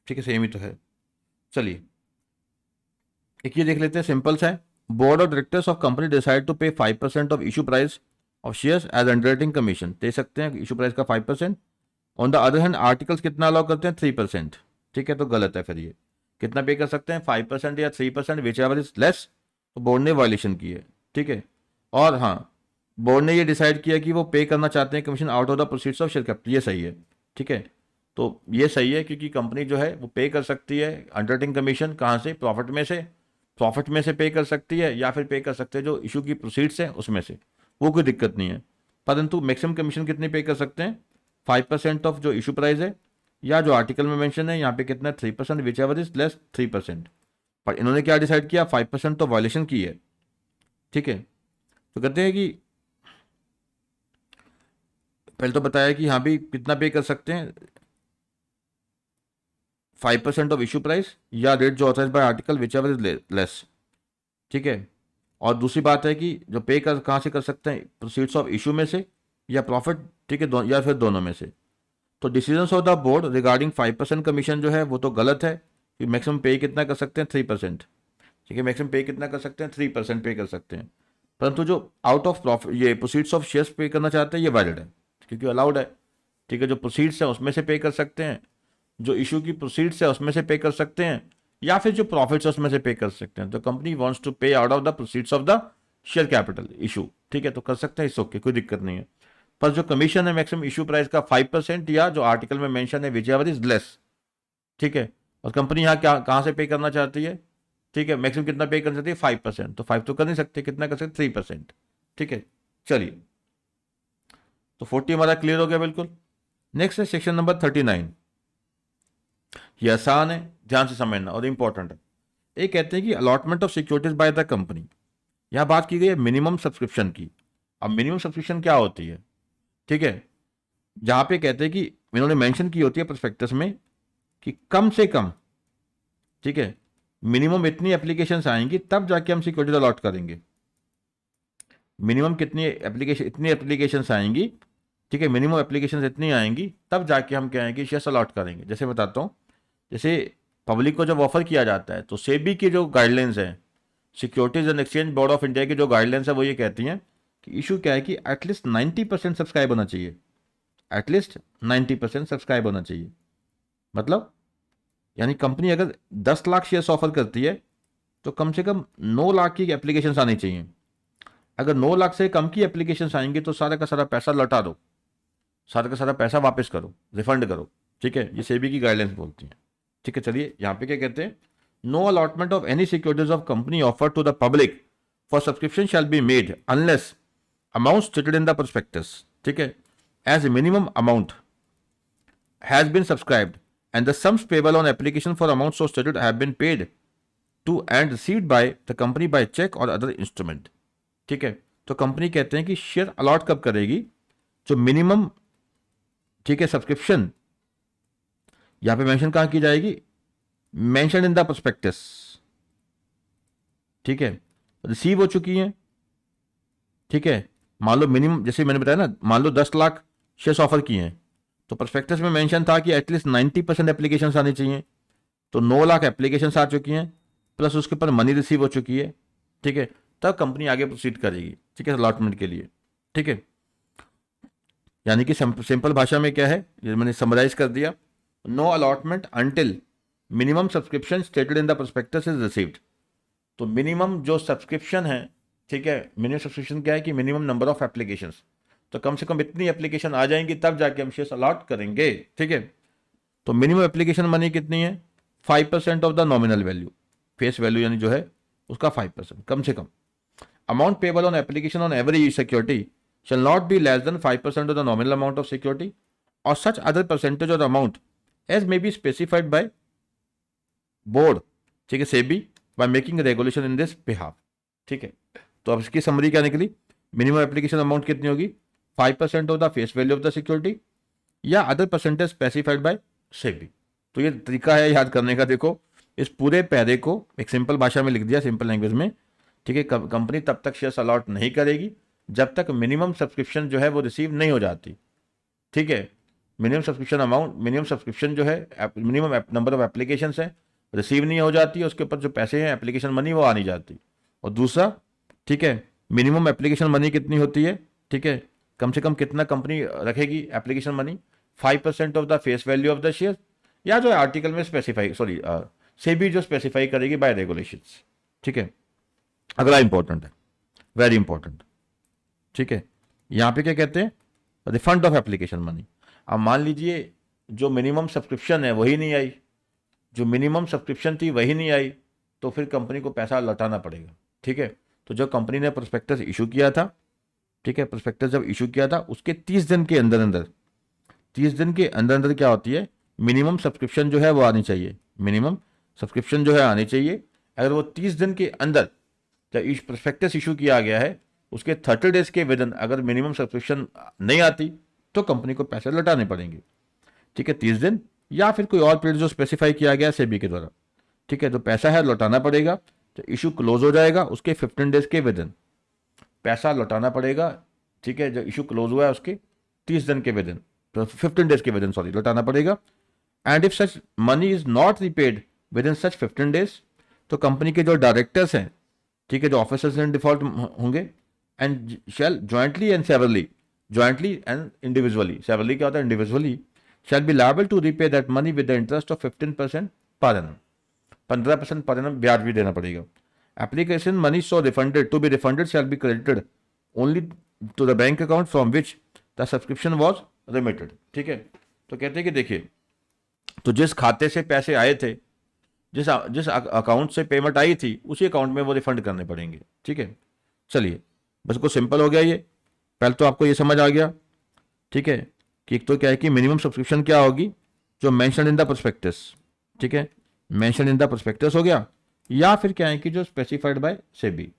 ठीक है, सेम ही तो है। चलिए एक ये देख लेते हैं, सिंपल सा है। Board of directors of company decide to pay 5% of issue price of shares as underwriting commission. दे सकते हैं इशू प्राइस का 5%। On the other hand articles कितना अलाउ करते हैं? 3%। ठीक है, तो गलत है, फिर ये कितना पे कर सकते हैं? 5% या 3%, विच एवर इज लेस। तो बोर्ड ने वायलेशन की है, ठीक है। और हाँ, बोर्ड ने ये डिसाइड किया कि वो पे करना चाहते हैं commission out of the proceeds of share capital, ये सही है, ठीक है। तो ये सही है क्योंकि कंपनी जो है वो पे कर सकती है अंडरराइटिंग कमीशन, कहाँ से? प्रॉफिट में से, प्रॉफिट में से पे कर सकती है या फिर पे कर सकते हैं जो इशू की प्रोसीड्स है उसमें से, वो कोई दिक्कत नहीं है। परंतु मैक्सिमम कमीशन कितनी पे कर सकते हैं? 5% ऑफ जो इशू प्राइस है, या जो आर्टिकल में मेंशन है यहाँ पे कितना है? 3%, विच एवर इज लेस 3%। पर इन्होंने क्या डिसाइड किया? 5% तो वायलेशन की है, ठीक है। तो कहते हैं कि पहले तो बताया कि यहाँ भी कितना पे कर सकते हैं? 5% ऑफ इशू प्राइस या रेट जो authorise by article whichever is less, ठीक है। और दूसरी बात है कि जो पे कर कहाँ से कर सकते हैं? प्रोसीड्स ऑफ इशू में से या प्रॉफिट, ठीक है, या फिर दोनों में से। तो decisions of the board regarding 5% commission जो है वो तो गलत है कि मैक्सिमम पे कितना कर सकते हैं? 3%, ठीक है। मैक्सिमम पे कितना कर सकते हैं? 3% पे कर सकते हैं। परंतु जो आउट ऑफ प्रॉफिट ये प्रोसीड्स ऑफ शेयर्स पे करना चाहते हैं, ये वैलिड है क्योंकि अलाउड है, ठीक है। जो प्रोसीड्स है उसमें से पे कर सकते हैं, जो इशू की प्रोसीड्स है उसमें से पे कर सकते हैं, या फिर जो प्रॉफिट्स है उसमें से पे कर सकते हैं। तो कंपनी वांट्स टू पे out of the proceeds of the share capital issue, ठीक है, तो कर सकते हैं, इस ओके, कोई दिक्कत नहीं है। पर जो कमीशन है मैक्सिमम इशू प्राइस का 5% या जो आर्टिकल में मेंशन है विच एवर इज लेस, ठीक है। और कंपनी यहाँ क्या कहाँ से पे करना चाहती है? ठीक है, मैक्सिमम कितना पे कर सकती है? 5%। तो 5 तो कर नहीं सकते, कितना कर सकते? 3%, ठीक है। चलिए, तो 40 हमारा क्लियर हो गया बिल्कुल। नेक्स्ट है सेक्शन नंबर 39। ये आसान है, ध्यान से समझना और इंपॉर्टेंट है। ये कहते हैं कि allotment of securities by the company. यहाँ बात की गई है मिनिमम सब्सक्रिप्शन की। अब मिनिमम सब्सक्रिप्शन क्या होती है? ठीक है, जहाँ पे कहते हैं कि इन्होंने मेंशन की होती है प्रोस्पेक्टस में कि कम से कम, ठीक है, मिनिमम इतनी एप्लीकेशंस आएंगी तब जाके हम सिक्योरिटी अलॉट करेंगे। मिनिमम कितनी एप्लीकेशन, इतनी एप्लीकेशंस आएंगी, ठीक है, मिनिमम एप्लीकेशंस इतनी आएंगी तब जाके हम क्या आएंगे शेयर्स अलॉट करेंगे। जैसे बताता हूँ, जैसे पब्लिक को जब ऑफर किया जाता है तो सेबी की जो गाइडलाइंस है, securities and exchange board of India की जो गाइडलाइंस है वो ये कहती हैं कि इशू क्या है कि एटलीस्ट 90% सब्सक्राइब होना चाहिए, एटलीस्ट 90% सब्सक्राइब होना चाहिए। मतलब यानी कंपनी अगर 10 लाख शेयर्स ऑफर करती है तो कम से कम 9 लाख की एप्लीकेशंस आनी चाहिए। अगर 9 लाख से कम की एप्लीकेशंस आएंगी तो सारा का सारा पैसा लौटा दो, सारा का सारा पैसा वापस करो, रिफंड करो, ठीक है। ये सेबी की गाइडलाइंस बोलती हैं, ठीक है। चलिए यहाँ पे क्या कहते हैं? No allotment of any securities of company offer to the public for subscription shall be made unless amount stated in the prospectus, ठीक है, as minimum amount has been subscribed and the sums payable on application for amounts so stated have been paid to and received by the company by check or other instrument, ठीक है। तो कंपनी कहते हैं कि शेयर अलॉट कब करेगी? जो मिनिमम, ठीक है, सब्सक्रिप्शन यहां पे मेंशन कहां की जाएगी? मेंशन इन द प्रोस्पेक्टस, ठीक है, रिसीव हो चुकी है, ठीक है। मान लो मिनिमम, जैसे मैंने बताया ना, मान लो 10 लाख शेयर्स ऑफर किए हैं तो प्रोस्पेक्टस में मेंशन था कि एटलीस्ट 90% एप्लीकेशंस आनी चाहिए। तो 9 लाख एप्लीकेशंस आ चुकी हैं, प्लस उसके ऊपर मनी रिसीव हो चुकी है, ठीक है। तब कंपनी आगे प्रोसीड करेगी, ठीक है, अलॉटमेंट के लिए, ठीक है। यानी कि सिंपल भाषा में क्या है, ये मैंने समराइज कर दिया। No allotment until minimum subscription stated in the prospectus is received. तो मिनिमम जो सब्सक्रिप्शन है, ठीक है, मिनिमम सब्सक्रिप्शन क्या है कि मिनिमम नंबर ऑफ एप्लीकेशंस, तो कम से कम इतनी एप्लीकेशन आ जाएंगी तब जाके हम शेयर्स अलॉट करेंगे, ठीक है। तो मिनिमम एप्लीकेशन मनी कितनी है? 5% of the nominal value, face value यानी जो है उसका 5% कम से कम। Amount payable on application on every security shall not be less than 5% of the nominal amount of security और such other percentage of amount as may be specified by board, ठीक है, SEBI, by making regulation in this behalf, ठीक है। तो अब इसकी समरी क्या निकली? मिनिमम एप्लीकेशन अमाउंट कितनी होगी? 5% of the face value of the security या other percentage specified by SEBI. तो ये तरीका है याद करने का। देखो, इस पूरे पैरे को एक सिंपल भाषा में लिख दिया, सिंपल लैंग्वेज में, ठीक है। कंपनी तब तक शेयर्स अलॉट नहीं करेगी जब तक मिनिमम सब्सक्रिप्शन जो है वो रिसीव नहीं हो जाती, ठीक है। Minimum subscription amount, minimum subscription जो है, मिनिमम नंबर ऑफ एप्लीकेशंस है, रिसीव नहीं हो जाती, उसके ऊपर जो पैसे हैं एप्लीकेशन मनी वो आ नहीं जाती। और दूसरा, ठीक है, मिनिमम एप्लीकेशन मनी कितनी होती है, ठीक है, कम से कम कितना कंपनी रखेगी application money? 5% of the face value of the share, या जो आर्टिकल में स्पेसिफाई, सॉरी, सेबी जो स्पेसिफाई करेगी बाय रेगुलेशंस, ठीक है। अगला इंपॉर्टेंट है, वेरी इंपॉर्टेंट, ठीक है। यहाँ पे क्या कहते हैं? Refund of application money. अब मान लीजिए जो मिनिमम सब्सक्रिप्शन है वही नहीं आई, जो मिनिमम सब्सक्रिप्शन थी वही नहीं आई, तो फिर कंपनी को पैसा लौटाना पड़ेगा, ठीक है। तो जो कंपनी ने प्रोस्पेक्टस इशू किया था, ठीक है, प्रोस्पेक्टस जब इशू किया था उसके 30 दिन के अंदर अंदर, 30 दिन के अंदर अंदर क्या होती है, मिनिमम सब्सक्रिप्शन जो है वो आनी चाहिए, मिनिमम सब्सक्रिप्शन जो है आनी चाहिए। अगर वो 30 दिन के अंदर जब प्रोस्पेक्टस इशू किया गया है उसके 30 डेज के विदिन अगर मिनिमम सब्सक्रिप्शन नहीं आती तो कंपनी को पैसे लौटाने पड़ेंगे, ठीक है, 30 दिन या फिर कोई और पीरियड जो स्पेसिफाई किया गया सेबी के द्वारा, ठीक है। तो पैसा है लौटाना पड़ेगा, तो इशू क्लोज हो जाएगा उसके 15 डेज के विदिन पैसा लौटाना पड़ेगा, ठीक है। जो इशू क्लोज हुआ है उसके 30 दिन के विदिन, 15 डेज के विदिन, सॉरी, लौटाना पड़ेगा। And if such money is not repaid within such 15 days, तो कंपनी के जो डायरेक्टर्स हैं, ठीक है, जो ऑफिसर्स इन डिफॉल्ट होंगे, and shall jointly and severally, jointly and individually, severally क्या होता है, individually, shall be liable to repay that money with the interest of 15% per annum, 15% per annum ब्याज भी देना पड़ेगा। Application money so refunded to be refunded shall be credited only to the bank account from which the subscription was remitted, ठीक है। तो कहते हैं कि देखिए, तो जिस खाते से पैसे आए थे, जिस जिस अकाउंट से पेमेंट आई थी उसी अकाउंट में वो रिफंड करने पड़ेंगे, ठीक है। चलिए, बस को सिंपल हो गया ये, पहले तो आपको ये समझ आ गया, ठीक है, कि एक तो क्या है कि मिनिमम सब्सक्रिप्शन क्या होगी, जो मेंशन इन द प्रोस्पेक्टस, ठीक है, मेंशन इन द प्रोस्पेक्टस हो गया, या फिर क्या है कि जो स्पेसिफाइड बाय सेबी,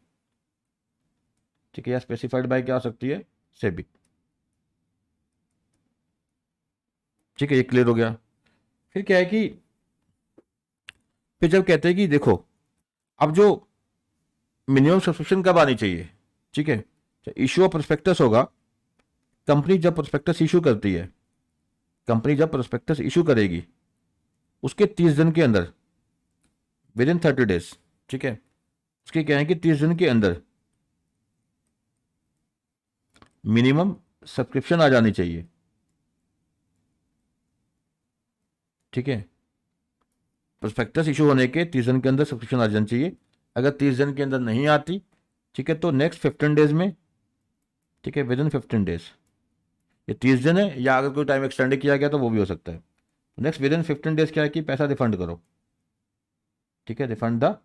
ठीक है, या स्पेसिफाइड बाय क्या हो सकती है, सेबी, ठीक है, ये क्लियर हो गया। फिर क्या है कि फिर जब कहते हैं कि देखो, अब जो मिनिमम सब्सक्रिप्शन कब आनी चाहिए, ठीक है, इशू ऑफ प्रोस्पेक्टस होगा, कंपनी जब प्रोस्पेक्टस इशू करती है, कंपनी जब प्रोस्पेक्टस इशू करेगी उसके 30 दिन के अंदर, विद इन 30 डेज, ठीक है, उसके क्या है कि 30 दिन के अंदर मिनिमम सब्सक्रिप्शन आ जानी चाहिए, ठीक है, प्रोस्पेक्टस इशू होने के 30 दिन के अंदर सब्सक्रिप्शन आ जानी चाहिए। अगर 30 दिन के अंदर नहीं आती, ठीक है, तो नेक्स्ट 15 डेज में, ठीक है, विद इन 15 डेज, ये 30 दिन है, या अगर कोई टाइम एक्सटेंड किया गया तो वो भी हो सकता है। नेक्स्ट विद इन 15 डेज क्या है कि पैसा रिफंड करो, ठीक है, रिफंड द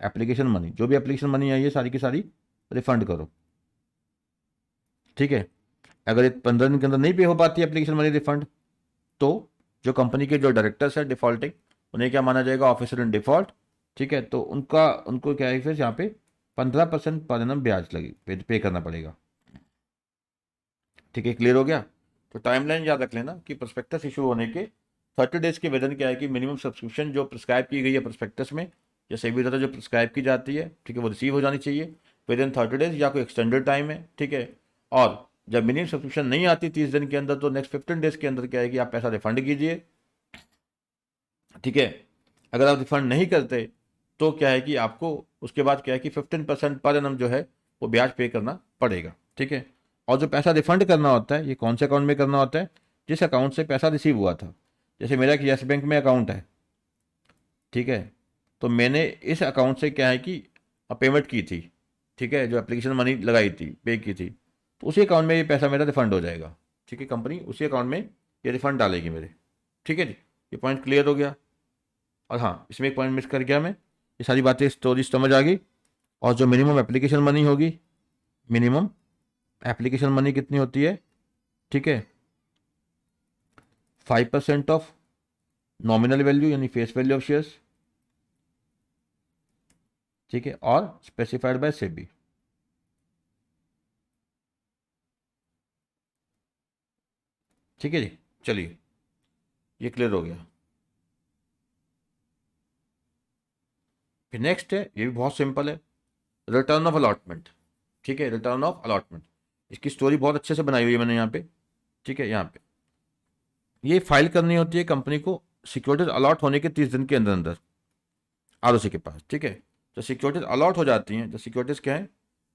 एप्लीकेशन मनी, जो भी एप्लीकेशन मनी आई है सारी की सारी रिफंड करो, ठीक है। अगर 15 दिन के अंदर नहीं पे हो पाती एप्लीकेशन मनी रिफंड, तो जो कंपनी के जो डायरेक्टर्स हैं डिफॉल्टिंग, उन्हें क्या माना जाएगा, ऑफिसर इन डिफॉल्ट, ठीक है। तो उनको क्या है फिर यहाँ पे 15% पर एनम ब्याज लगी पे करना पड़ेगा, ठीक है, क्लियर हो गया। तो टाइमलाइन याद रख लेना कि प्रोस्पेक्टस इशू होने के 30 डेज के वेतन क्या है कि मिनिमम सब्सक्रिप्शन जो प्रिस्क्राइब की गई है प्रोस्पेक्टस में, या सेबी द्वारा जो प्रिस्क्राइब की जाती है, ठीक है, वो रिसीव हो जानी चाहिए विद इन 30 डेज, या कोई एक्सटेंडेड टाइम है, ठीक है। और जब मिनिमम सब्सक्रिप्शन नहीं आती 30 दिन के अंदर, तो नेक्स्ट 15 डेज के अंदर क्या है कि आप पैसा रिफंड कीजिए, ठीक है। अगर आप रिफंड नहीं करते तो क्या है कि आपको उसके बाद क्या है कि 15% पर एनम जो है वो ब्याज पे करना पड़ेगा, ठीक है। और जो पैसा रिफंड करना होता है, ये कौन से अकाउंट में करना होता है, जिस अकाउंट से पैसा रिसीव हुआ था। जैसे मेरा एक येस बैंक में अकाउंट है, ठीक है, तो मैंने इस अकाउंट से क्या है कि पेमेंट की थी, ठीक है, जो एप्लीकेशन मनी लगाई थी, पे की थी, तो उसी अकाउंट में ये पैसा मेरा रिफंड हो जाएगा, ठीक है, कंपनी उसी अकाउंट में ये रिफंड डालेगी मेरे, ठीक है जी। ये पॉइंट क्लियर हो गया। और हाँ, इसमें एक पॉइंट मिस कर गया मैं, ये सारी बातें स्टोरी समझ आ गई। और जो मिनिमम एप्लीकेशन मनी होगी, मिनिमम एप्लीकेशन मनी कितनी होती है, ठीक है, 5% ऑफ नॉमिनल वैल्यू यानी फेस वैल्यू ऑफ शेयर्स, ठीक है, और स्पेसिफाइड बाय सेबी। ठीक है जी, चलिए ये क्लियर हो गया। फिर नेक्स्ट है, ये भी बहुत सिंपल है, रिटर्न ऑफ अलॉटमेंट, ठीक है, रिटर्न ऑफ अलॉटमेंट। इसकी स्टोरी बहुत अच्छे से बनाई हुई है मैंने यहाँ पे, ठीक है, यहाँ पे ये फाइल करनी होती है कंपनी को सिक्योरिटीज अलॉट होने के 30 दिन के अंदर अंदर आरओसी के पास, ठीक है। तो सिक्योरिटीज अलॉट हो जाती हैं, जो सिक्योरिटीज क्या है,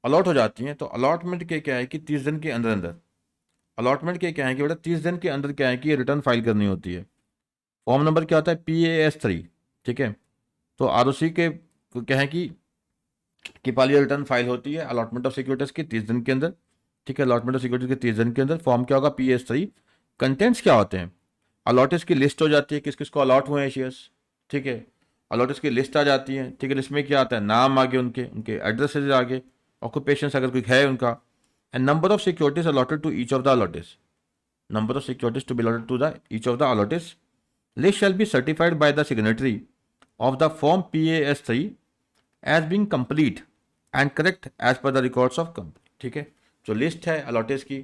अलॉट हो जाती हैं, तो अलॉटमेंट के क्या है कि 30 दिन के अंदर अंदर, अलॉटमेंट के क्या है कि बेटा 30 दिन के अंदर क्या है कि ये रिटर्न फाइल करनी होती है। फॉर्म नंबर क्या होता है, PAS3, ठीक है। तो आरओसी के क्या है कि पाली रिटर्न फाइल होती है अलॉटमेंट ऑफ सिक्योरिटीज के 30 दिन के अंदर, ठीक है, अलॉटमेंट ऑफ सिक्योरिटीज के 30 दिन के अंदर। फॉर्म क्या होगा, PS3। कंटेंट्स क्या होते हैं, अलॉटेज की लिस्ट हो जाती है, किस किस को अलॉट हुए हैं शेयर्स, ठीक है, अलॉटेज की लिस्ट आ जाती है, ठीक है। लिस्ट में क्या आता है, नाम आगे, उनके उनके एड्रेसेज आगे, ऑक्यूपेशन अगर कोई है उनका, and number of securities allotted to each of the allottees, number of securities to be allotted to the each of the allottees. List shall be certified by the signatory of the form PAS3 as being complete and correct as per the records of company, ठीक है। जो लिस्ट है अलॉटेज की,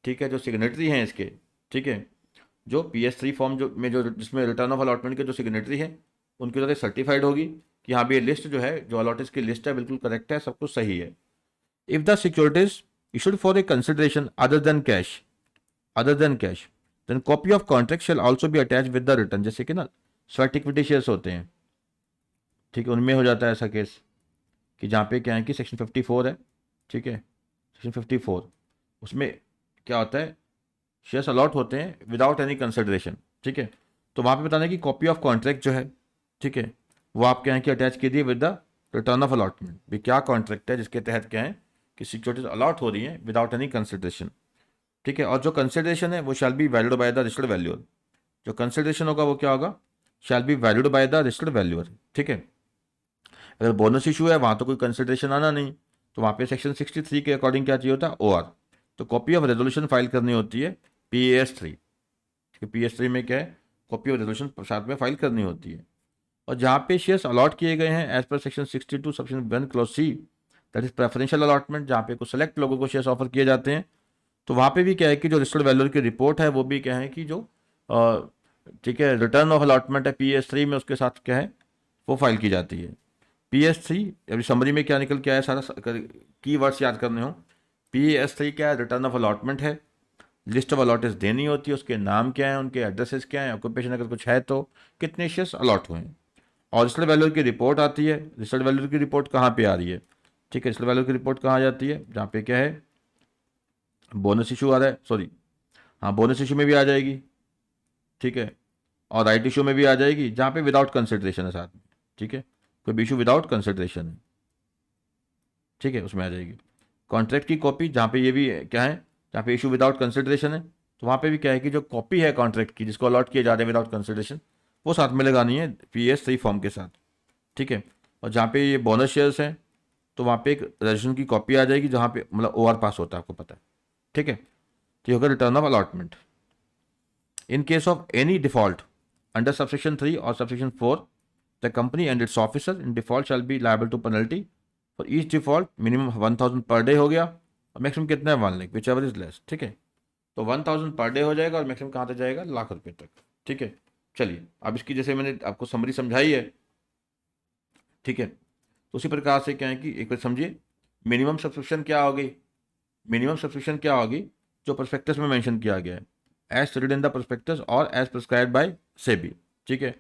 ठीक है, जो सिग्नेटरी हैं इसके, ठीक है, जो PS3 फॉर्म जो जिसमें रिटर्न ऑफ अलॉटमेंट के जो सिग्नेटरी है उनकी तरह सर्टिफाइड होगी कि हाँ भी ये लिस्ट जो है, जो अलॉटेज की लिस्ट है, बिल्कुल करेक्ट है, सब कुछ सही है। If the securities issued for a consideration other than cash then copy of contract shall also be attach with the return. जैसे कि ना स्वेट इक्विटी शेयर्स होते हैं, ठीक है, उनमें हो जाता है ऐसा केस कि जहाँ पे क्या है कि सेक्शन 54 है, ठीक है, सेक्शन 54, उसमें क्या होता है, शेयर्स अलॉट होते हैं विदाउट एनी कंसिडरेशन, ठीक है। तो वहाँ पे बताना है कि कॉपी ऑफ कॉन्ट्रैक्ट जो है, ठीक है, वो आप क्या है कि अटैच कीजिए with the return of allotment. भी क्या कॉन्ट्रैक्ट है जिसके तहत क्या है कि सिक्योरिटीज अलॉट हो रही हैं विदाउट एनी कंसिडरेशन, ठीक है। और जो कंसिडरेशन है वो shall be valued by the registered valuer, जो कंसिडरेशन होगा वो क्या होगा, shall be valued by the registered valuer, ठीक है। अगर बोनस इशू है वहाँ तो कोई कंसिडरेशन आना नहीं, तो वहाँ पे सेक्शन 63 के अकॉर्डिंग क्या चाहिए होता है, OR। तो कॉपी ऑफ रेजोल्यूशन फाइल करनी होती है PAS3, PS3 में क्या है, कॉपी ऑफ रेजोल्यूशन साथ में फाइल करनी होती है। और जहाँ पे शेयर्स अलॉट किए गए हैं as per section 62 section 1 clause C, that is preferential allotment, जहाँ पे कुछ सेलेक्ट लोगों को शेयर्स ऑफर किए जाते हैं, तो वहाँ पे भी क्या है कि जो रजिस्टर्ड वैल्यूअर की रिपोर्ट है वो भी क्या है कि जो ठीक है रिटर्न ऑफ अलॉटमेंट है PS3 में, उसके साथ क्या है वो फाइल की जाती है। PS3 अभी समरी में क्या निकल के आया, सारा की वर्ड्स याद करने हो। PS3 क्या है, रिटर्न ऑफ अलॉटमेंट है, लिस्ट ऑफ अलॉटेज देनी होती है, उसके नाम क्या है, उनके एड्रेसेस क्या है, ऑक्यूपेशन अगर कुछ है तो कितने शेयर्स अलॉट हुए हैं, और रजिस्टर्ड वैल्यूअर की रिपोर्ट आती है। रजिस्टर्ड वैल्यूअर की रिपोर्ट कहाँ पे आ रही है, ठीक है, रजिस्टर्ड वैल्यूअर की रिपोर्ट कहाँ आ जाती है, जहाँ पे क्या है बोनस इशू आ रहा है, सॉरी हाँ बोनस इशू में भी आ जाएगी, ठीक है, और राइट इशू में भी आ जाएगी, जहाँ पे विदाउट कंसिडरेशन है साथ में, ठीक है, कोई भी इशू विदाउट कंसिडरेशन है, ठीक है, उसमें आ जाएगी। कॉन्ट्रैक्ट की कॉपी, जहाँ पे ये भी क्या है, जहाँ पे इशू विदाउट कंसिडरेशन है, तो वहाँ पे भी क्या है कि जो कॉपी है कॉन्ट्रैक्ट की जिसको अलॉट किए जा रहे हैं विदाउट कंसिडरेशन, वो साथ में लगानी है PS3 फॉर्म के साथ, ठीक है। और जहाँ पे ये बोनस शेयर्स हैं तो वहाँ पे एक रजिस्ट्रेशन की कॉपी आ जाएगी, जहाँ पे मतलब OR पास होता है, आपको पता है, ठीक है। तो ये होगा return of allotment. In case of any default under subsection 3 और subsection 4, the company and its officer in default shall be liable to penalty for each default, minimum 1000 per day हो गया, और मैक्सिमम कितना है 1 lakh, which ever is less, ठीक है। तो 1000 पर डे हो जाएगा और मैक्सिमम कहाँ तक जाएगा, लाख रुपये तक, ठीक है। चलिए अब इसकी जैसे मैंने आपको समरी समझाई है, ठीक है, तो उसी प्रकार से क्या है कि एक बार समझिए मिनिमम सब्सक्रिप्शन क्या होगी, मिनिमम सब्सक्रिप्शन क्या होगी जो प्रोस्पेक्टस में मेंशन किया गया है, as stated in the prospectus और एज प्रिस्क्राइब्ड बाय सेबी, ठीक है।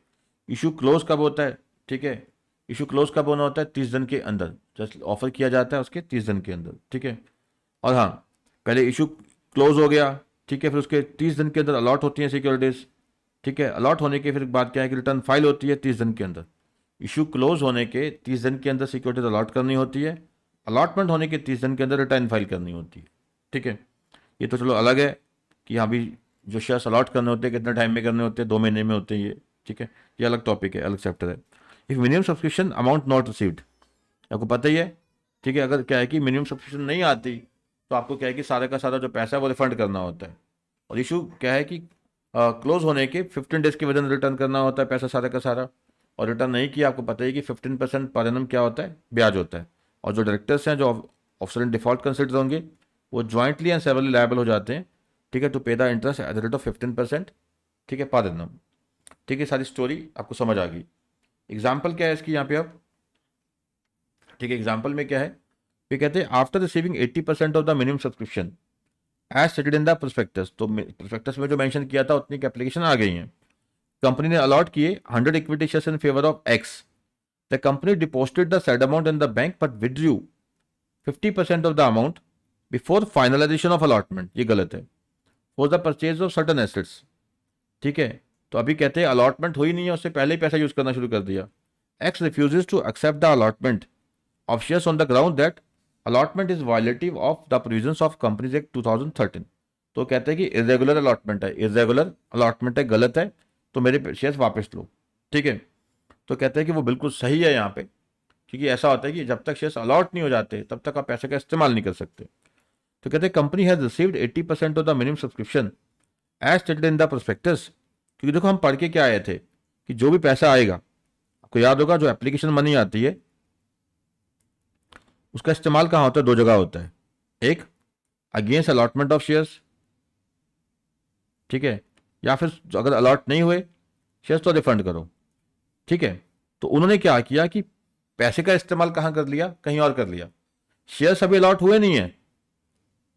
इशू क्लोज कब होता है, ठीक है, इशू क्लोज कब होना होता है, 30 दिन के अंदर, जस्ट ऑफर किया जाता है उसके 30 दिन के अंदर, ठीक है। और हाँ, पहले इशू क्लोज हो गया, ठीक है, फिर उसके 30 दिन के अंदर अलॉट होती हैं सिक्योरिटीज, ठीक है, अलॉट होने के फिर बाद क्या है कि रिटर्न फाइल होती है 30 दिन के अंदर, इशू क्लोज होने के 30 दिन के अंदर सिक्योरिटीज अलॉट करनी होती है, अलॉटमेंट होने के 30 दिन के अंदर रिटर्न फाइल करनी होती है। ठीक है, ये तो चलो अलग है कि यहाँ भी जो शेयर्स अलॉट करने होते हैं कितने टाइम में करने होते हैं, 2 महीने में होते हैं ये। ठीक है, ये अलग टॉपिक है, अलग चैप्टर है। If minimum subscription amount not received, आपको पता ही है। ठीक है, अगर क्या है कि मिनिमम सब्सक्रिप्शन नहीं आती तो आपको क्या है कि सारा का सारा जो पैसा है वो रिफंड करना होता है। और इशू क्या है कि क्लोज होने के 15 डेज के वजन रिटर्न करना होता है पैसा सारा का सारा। और रिटर्न नहीं किया, आपको पता ही कि 15% पर एनम क्या होता है, ब्याज होता है। और जो डायरेक्टर्स हैं, जो ऑफिसर इन डिफॉल्ट कंसिडर होंगे, वो ज्वाइंटली एंड सेवरली लायबल हो जाते हैं। ठीक है, टू पे the interest at the rate of 15%। ठीक है, पर एनम। ठीक है, सारी स्टोरी आपको समझ आ गई। एग्जाम्पल क्या है इसकी यहाँ पे अब? ठीक है, एग्जाम्पल में क्या है, ये कहते हैं after receiving 80% of the minimum subscription as stated in the prospectus, तो प्रोस्पेक्टस में जो मेंशन किया था उतनी एप्लीकेशन आ गई हैं। कंपनी ने अलॉट किए 100 equity shares in favour of x. The company deposited the said amount in the bank but withdrew 50% of the amount before finalisation of allotment, ये गलत है, for the purchase of certain assets. ठीक है, तो अभी कहते हैं अलॉटमेंट हुई नहीं है, उससे पहले ही पैसा यूज करना शुरू कर दिया। X refuses to accept the allotment of shares on the ground that allotment is violative of the provisions of companies act 2013। तो कहते हैं कि इरेगुलर अलॉटमेंट है, इरेगुलर अलॉटमेंट है, गलत है, तो मेरे शेयर्स वापस लो। ठीक है, तो कहते हैं कि वो बिल्कुल सही है यहाँ पे, क्योंकि ऐसा होता है कि जब तक शेयर्स अलॉट नहीं हो जाते तब तक आप पैसे का इस्तेमाल नहीं कर सकते। तो कहते हैं company has received 80% of the minimum subscription as stated in the prospectus. क्योंकि देखो हम पढ़ के क्या आए थे कि जो भी पैसा आएगा, आपको याद होगा, जो एप्लीकेशन मनी आती है उसका इस्तेमाल कहाँ होता है? 2 जगह होता है। एक, अगेंस्ट अलॉटमेंट ऑफ शेयर्स, ठीक है, या फिर अगर अलॉट नहीं हुए शेयर्स तो रिफंड करो। ठीक है, तो उन्होंने क्या किया कि पैसे का इस्तेमाल कहाँ कर लिया? कहीं और कर लिया। शेयर्स अभी अलॉट हुए नहीं है।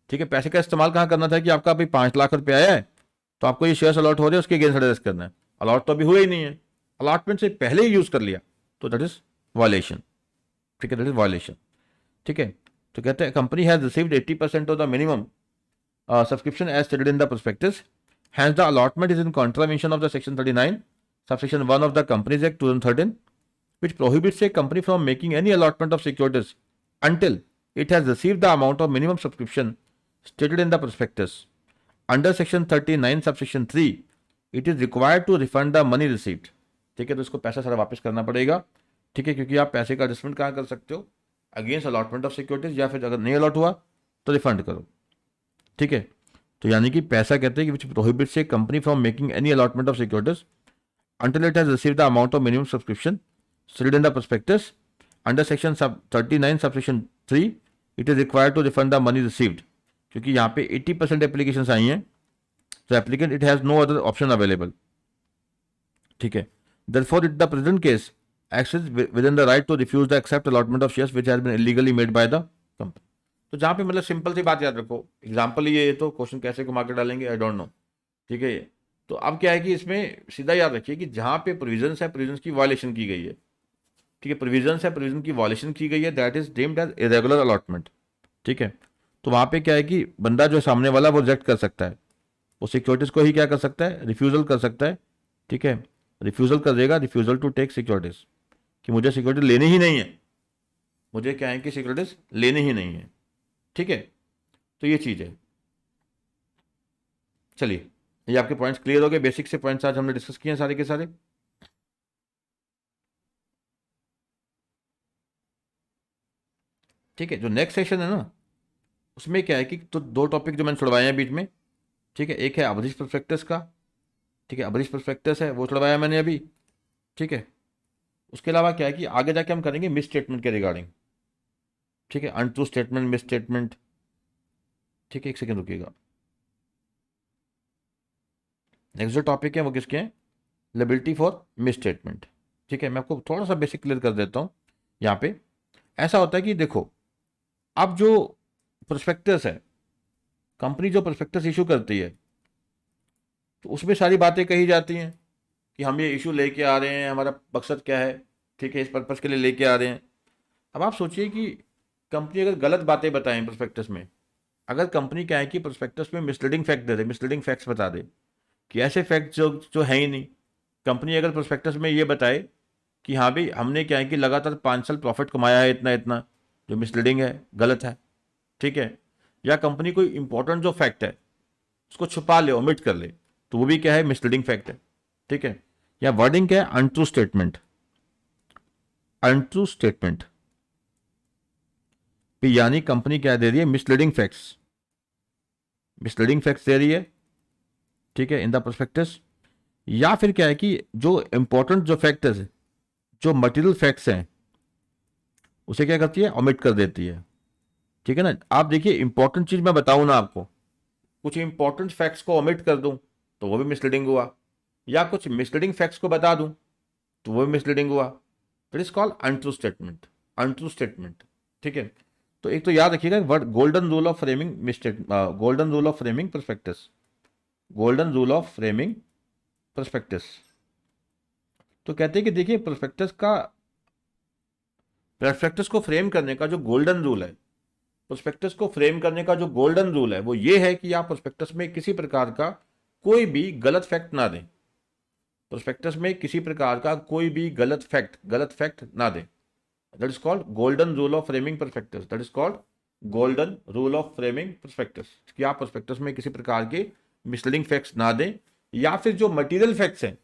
ठीक है, पैसे का इस्तेमाल कहाँ करना था कि आपका अभी 5 लाख रुपए आया है तो आपको ये शेयर्स अलॉट हो रहे हैं, उसके अगेंस्ट एड्रेस करना है। अलॉट तो अभी हुए ही नहीं है, अलॉटमेंट से पहले ही यूज कर लिया, तो दैट इज वायलेशन। ठीक है, दैट इज वायलेशन। ठीक है, तो कहते हैं company has received 80% of the minimum subscription as stated in the prospectus. Hence, the allotment is in contravention of the Section 39, subsection 1 of the Companies Act 2013, which prohibits a company from making any allotment of securities until it has received the amount of minimum subscription stated in the prospectus. Under Section 39, subsection 3, it is required to refund the money received. ठीक है, तो इसको पैसा सारा वापस करना पड़ेगा। ठीक है, क्योंकि आप पैसे का एडजस्टमेंट कहाँ कर सकते हो? अगेंस्ट अलॉटमेंट ऑफ सिक्योरिटीज, या फिर अगर नहीं अलॉट हुआ तो रिफंड करो। ठीक है, तो यानी कि पैसा कहते हैं कि which prohibits a company from making any allotment of securities until it has received the amount of minimum subscription stated in the prospectus. Under section 39 subsection 3, it is required to refund the money received. क्योंकि यहाँ पे 80% एप्लीकेशन आई हैं, तो applicant it has no other option available. ठीक है, therefore it the present case acts within the right to refuse the accept allotment of shares which has been illegally made by the company. तो जहाँ पे मतलब सिंपल सी बात याद रखो, एग्जाम्पल ये तो क्वेश्चन कैसे घुमा के डालेंगे आई डोंट नो। ठीक है, तो अब क्या है कि इसमें सीधा याद रखिए कि जहाँ पे प्रोविजंस है, प्रोविजंस की वायलेशन की गई है। ठीक है, प्रोविजंस है, प्रोविजन की वायलेशन की गई है, that is deemed as irregular allotment. ठीक है, तो वहाँ पे क्या है कि बंदा जो सामने वाला वो रिजेक्ट कर सकता है, वो सिक्योरिटीज को ही क्या कर सकता है? रिफ्यूजल कर सकता है। ठीक है, रिफ्यूजल कर देगा, रिफ्यूजल टू टेक सिक्योरिटीज, कि मुझे सिक्योरिटी लेनी ही नहीं है, मुझे क्या है कि सिक्योरिटीज लेनी ही नहीं है। ठीक है, तो ये चीज़ है। चलिए, ये आपके पॉइंट्स क्लियर हो गए, बेसिक से पॉइंट्स आज हमने डिस्कस किए हैं सारे के सारे। ठीक है, जो नेक्स्ट सेशन है ना, उसमें क्या है कि तो 2 टॉपिक जो मैंने छुड़वाए हैं बीच में। ठीक है, एक है अबरिश प्रोस्पेक्टस का। ठीक है, अबरिश प्रोस्पेक्टस है वो छुड़वाया मैंने अभी। ठीक है, उसके अलावा क्या है कि आगे जाके हम करेंगे मिस स्टेटमेंट के रिगार्डिंग। ठीक है, अनट्रू स्टेटमेंट, मिस स्टेटमेंट। ठीक है, एक सेकेंड रुकिएगा। नेक्स्ट जो टॉपिक है वो किसके हैं? Liability for miss statement. ठीक है, मैं आपको थोड़ा सा बेसिक क्लियर कर देता हूँ। यहाँ पे ऐसा होता है कि देखो, अब जो प्रोस्पेक्टस है, कंपनी जो प्रोस्पेक्टस इशू करती है, तो उसमें सारी बातें कही जाती हैं कि हम ये इशू लेके आ रहे हैं, हमारा मकसद क्या है। ठीक है, इस पर्पज़ के लिए लेके आ रहे हैं। अब आप सोचिए कि कंपनी अगर गलत बातें बताएं प्रोस्पेक्टस में, अगर कंपनी क्या है कि प्रोस्पेक्टस में misleading fact they they, misleading facts बता दे कि ऐसे फैक्ट जो जो है ही नहीं। कंपनी अगर प्रोस्पेक्टस में ये बताए कि हाँ भाई हमने क्या है कि लगातार 5 साल प्रॉफिट कमाया है इतना इतना, जो मिसलीडिंग है, गलत है, ठीक है। या कंपनी कोई इंपॉर्टेंट जो फैक्ट है उसको छुपा ले, ओमिट कर ले, तो वो भी क्या है, मिसलीडिंग फैक्ट है, ठीक है। या वर्डिंग क्या है, अनट्रू स्टेटमेंट, अनट्रू स्टेटमेंट यानी कंपनी क्या दे रही है, मिसलीडिंग फैक्ट्स, मिसलीडिंग फैक्ट्स दे रही है, ठीक है, इन द प्रोस्पेक्टस। या फिर क्या है कि जो इंपॉर्टेंट जो फैक्टर्स, जो मटेरियल फैक्ट्स हैं, उसे क्या करती है, ओमिट कर देती है, ठीक है ना। आप देखिए इंपॉर्टेंट चीज मैं बताऊं ना आपको, कुछ इंपॉर्टेंट फैक्ट्स को ओमिट कर दूं तो वो भी मिसलीडिंग हुआ, या कुछ मिसलीडिंग फैक्ट्स को बता दूं तो वो भी मिसलीडिंग हुआ। That is called untrue statement, untrue statement, ठीक है। तो एक तो याद रखिएगा word golden rule of framing mistake, golden rule of framing prospectus, golden rule of framing prospectus. तो कहते हैं कि देखिए प्रोस्पेक्टस को फ्रेम करने का जो गोल्डन रूल है, प्रोस्पेक्टस को फ्रेम करने का जो गोल्डन रूल है वो ये है कि आप प्रोस्पेक्टस में किसी प्रकार का कोई भी गलत फैक्ट ना दें, प्रोस्पेक्टस में किसी प्रकार का कोई भी गलत फैक्ट ना दें। That is called golden rule of framing prospectus, that is called golden rule of framing prospectus, कि आप प्रोस्पेक्टस में किसी प्रकार के मिसलीडिंग फैक्ट्स ना दें, या फिर जो मटेरियल फैक्ट्स हैं,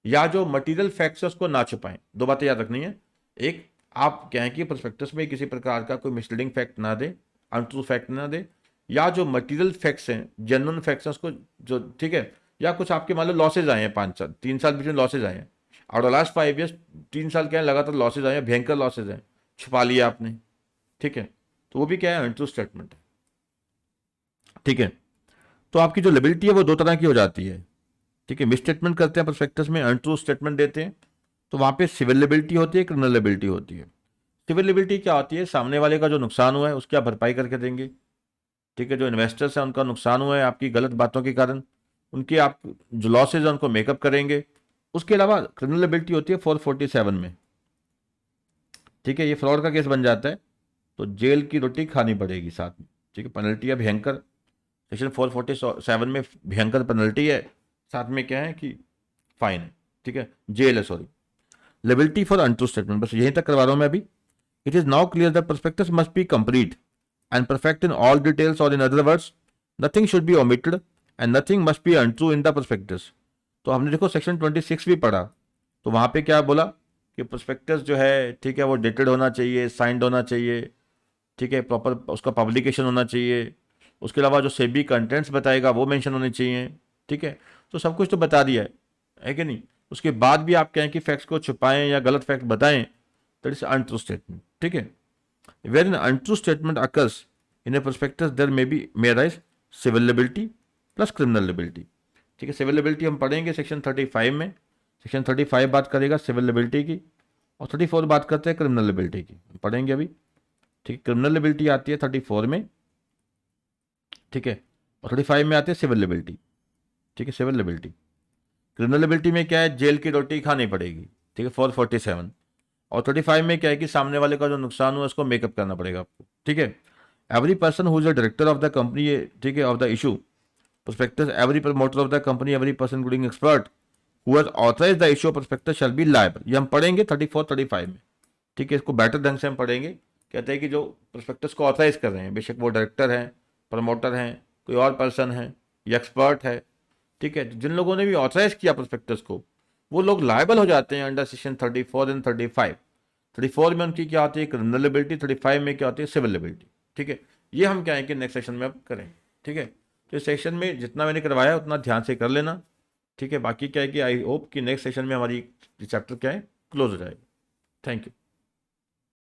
या जो मटेरियल फैक्ट्स है उसको ना छुपाएं। दो बातें याद रखनी है, एक आप कहें कि प्रोस्पेक्टस में किसी प्रकार का कोई मिसलीडिंग फैक्ट ना दे, अनट्रू फैक्ट ना दे, या जो मटेरियल फैक्ट्स हैं, जेन्युइन फैक्ट्स हैं उसको जो, ठीक है। या कुछ आपके मान लो लॉसेज आए हैं 5 साल 3 साल बीच में लॉसेज आए हैं, और लास्ट 5 ईयर्स 3 साल क्या है लगातार लॉसेज आए हैं, भयंकर लॉसेज हैं, छुपा लिया आपने, ठीक है, तो वो भी क्या है, अनट्रू स्टेटमेंट है, ठीक है। तो आपकी जो लिबिलिटी है वो 2 तरह की हो जाती है, ठीक है। मिस स्टेटमेंट करते हैं प्रोस्पेक्टस में, अनट्रू स्टेटमेंट देते हैं, तो वहाँ पे सिविल लिबिलिटी होती है, क्रिमिनल लिबिलिटी होती है। सिविल लिबिलिटी क्या होती है, सामने वाले का जो नुकसान हुआ है उसकी आप भरपाई करके देंगे, ठीक है। जो इन्वेस्टर्स हैं उनका नुकसान हुआ है आपकी गलत बातों के कारण, उनके आप जो लॉसेज हैं उनको मेकअप करेंगे। उसके अलावा क्रिमिनल लिबिलिटी होती है 447 में, ठीक है। ये फ्रॉड का केस बन जाता है तो जेल की रोटी खानी पड़ेगी साथ में, ठीक है। पेनल्टी है भयंकर, सेक्शन 447 में भयंकर पेनल्टी है, साथ में क्या है कि फाइन है, ठीक है, जेल है, sorry. Liability for untrue statement, बस यहीं तक करवा रहा हूं मैं अभी। It is now clear that prospectus must be complete and perfect in all details, और in other words nothing should be omitted and nothing must be untrue in the prospectus. तो हमने देखो सेक्शन 26 भी पढ़ा, तो वहां पे क्या बोला कि प्रोस्पेक्टस जो है, ठीक है, वो डेटेड होना चाहिए, साइंड होना चाहिए, ठीक है, प्रॉपर उसका पब्लिकेशन होना चाहिए, उसके अलावा जो सेबी कंटेंट्स बताएगा वो मेंशन होने चाहिए, ठीक है। तो सब कुछ तो बता दिया है कि नहीं। उसके बाद भी आप कहें कि फैक्ट्स को छुपाएं या गलत फैक्ट बताएं, दैट इज अनट्रू स्टेटमेंट, ठीक है। Wherein untrue statement occurs in a prospectus there may rise civil liability plus criminal liability, ठीक है। सिविल लिबिलिटी हम पढ़ेंगे सेक्शन 35 में, सेक्शन 35 बात करेगा सिविल लिबिलिटी की, और 34 बात करते हैं क्रिमिनल लिबिलिटी की, पढ़ेंगे अभी, ठीक है। क्रिमिनल लिबिलिटी आती है 34 में, ठीक है, और 35 में आती है सिविल लिबिलिटी, ठीक है, सिविल लिबिलिटी। क्रिमिनल लिबिलिटी में क्या है, जेल की रोटी खानी पड़ेगी, ठीक है, 447। और 35 में क्या है कि सामने वाले का जो नुकसान हुआ उसको मेकअप करना पड़ेगा आपको, ठीक है। Every person who is the director of the company, ठीक है, of the issue prospectus, every promoter of the company, every person including expert who has authorised the issue prospectus shell be liable. ये हम पढ़ेंगे 34 35 में, ठीक है। इसको बेटर ढंग से हम पढ़ेंगे। कहते हैं कि जो प्रोस्पेक्टस को ऑथराइज कर रहे हैं, बेशक वो डायरेक्टर हैं, प्रमोटर हैं, कोई और पर्सन है या एक्सपर्ट है, ठीक है, जिन लोगों ने भी ऑथराइज किया प्रोस्पेक्टस को, वो लोग लायबल हो जाते हैं अंडर सेक्शन 34 एंड 35। 34 में उनकी क्या होती है, क्रिमिनल लिबिलिटी, 35 में क्या होती है, सिविल लिबिलिटी, ठीक है। ये हम क्या है कि नेक्स्ट सेशन में अब करें, ठीक है। तो इस सेशन में जितना मैंने करवाया उतना ध्यान से कर लेना, ठीक है। बाकी क्या है कि आई होप कि नेक्स्ट सेशन में हमारी चैप्टर क्या है, क्लोज हो जाएगा। Thank you.